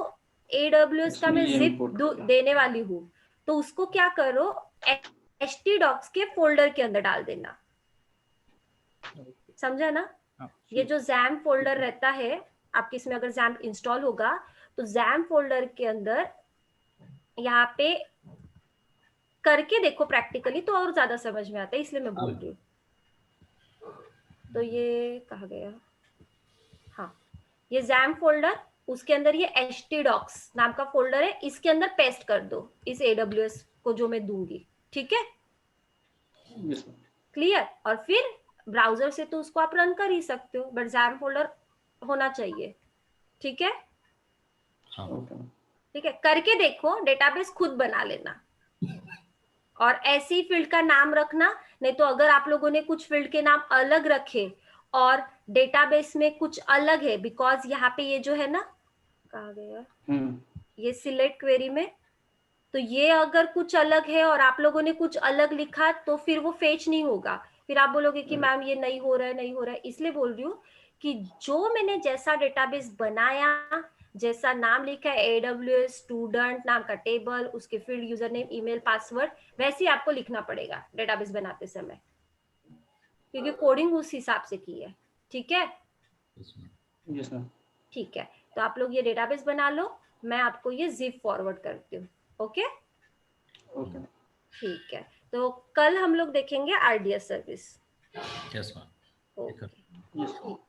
AWS का इसमें मैं ये जिप import हो गया। देने वाली हूँ, तो उसको क्या करो, htdocs के फोल्डर के अंदर डाल देना। समझा ना? हाँ ये जो जैम फोल्डर ठीक है। रहता है आपके, इसमें अगर जैम इंस्टॉल होगा तो जैम फोल्डर के अंदर यहाँ पे करके देखो प्रैक्टिकली, तो और ज्यादा समझ में आता है, इसलिए मैं बोल रही हूँ। तो ये कहाँ गया, हाँ, ये जैम फोल्डर, उसके अंदर ये htdocs नाम का फोल्डर है, इसके अंदर पेस्ट कर दो इस AWS को जो मैं दूंगी। ठीक है, यस क्लियर? और फिर ब्राउजर से तो उसको आप रन कर ही सकते हो, बट जैम फोल्डर होना चाहिए। ठीक है, हाँ ओके ठीक है, करके देखो, डेटाबेस खुद बना लेना और ऐसी फील्ड का नाम रखना। नहीं तो अगर आप लोगों ने कुछ फील्ड के नाम अलग रखे और डेटाबेस में कुछ अलग है, बिकॉज यहाँ पे ये जो है ना, कहाँ गया ये सिलेक्ट क्वेरी में, तो ये अगर कुछ अलग है और आप लोगों ने कुछ अलग लिखा तो फिर वो फेच नहीं होगा, फिर आप बोलोगे कि मैम ये नहीं हो रहा है, नहीं हो रहा है। इसलिए बोल रही हूँ कि जो मैंने जैसा डेटाबेस बनाया, जैसा नाम लिखा है AWS स्टूडेंट नाम का टेबल, उसके field user name email password, वैसे ही आपको लिखना पड़ेगा डेटाबेस बनाते समय, क्योंकि कोडिंग उस हिसाब से की है। ठीक है, यस मैम ठीक है, तो आप लोग ये डेटाबेस बना लो, मैं आपको ये जिप फॉरवर्ड करती हूँ। ओके, ओके ठीक है, तो कल हम लोग देखेंगे RDS service. Yes ma'am okay, yes ठीक।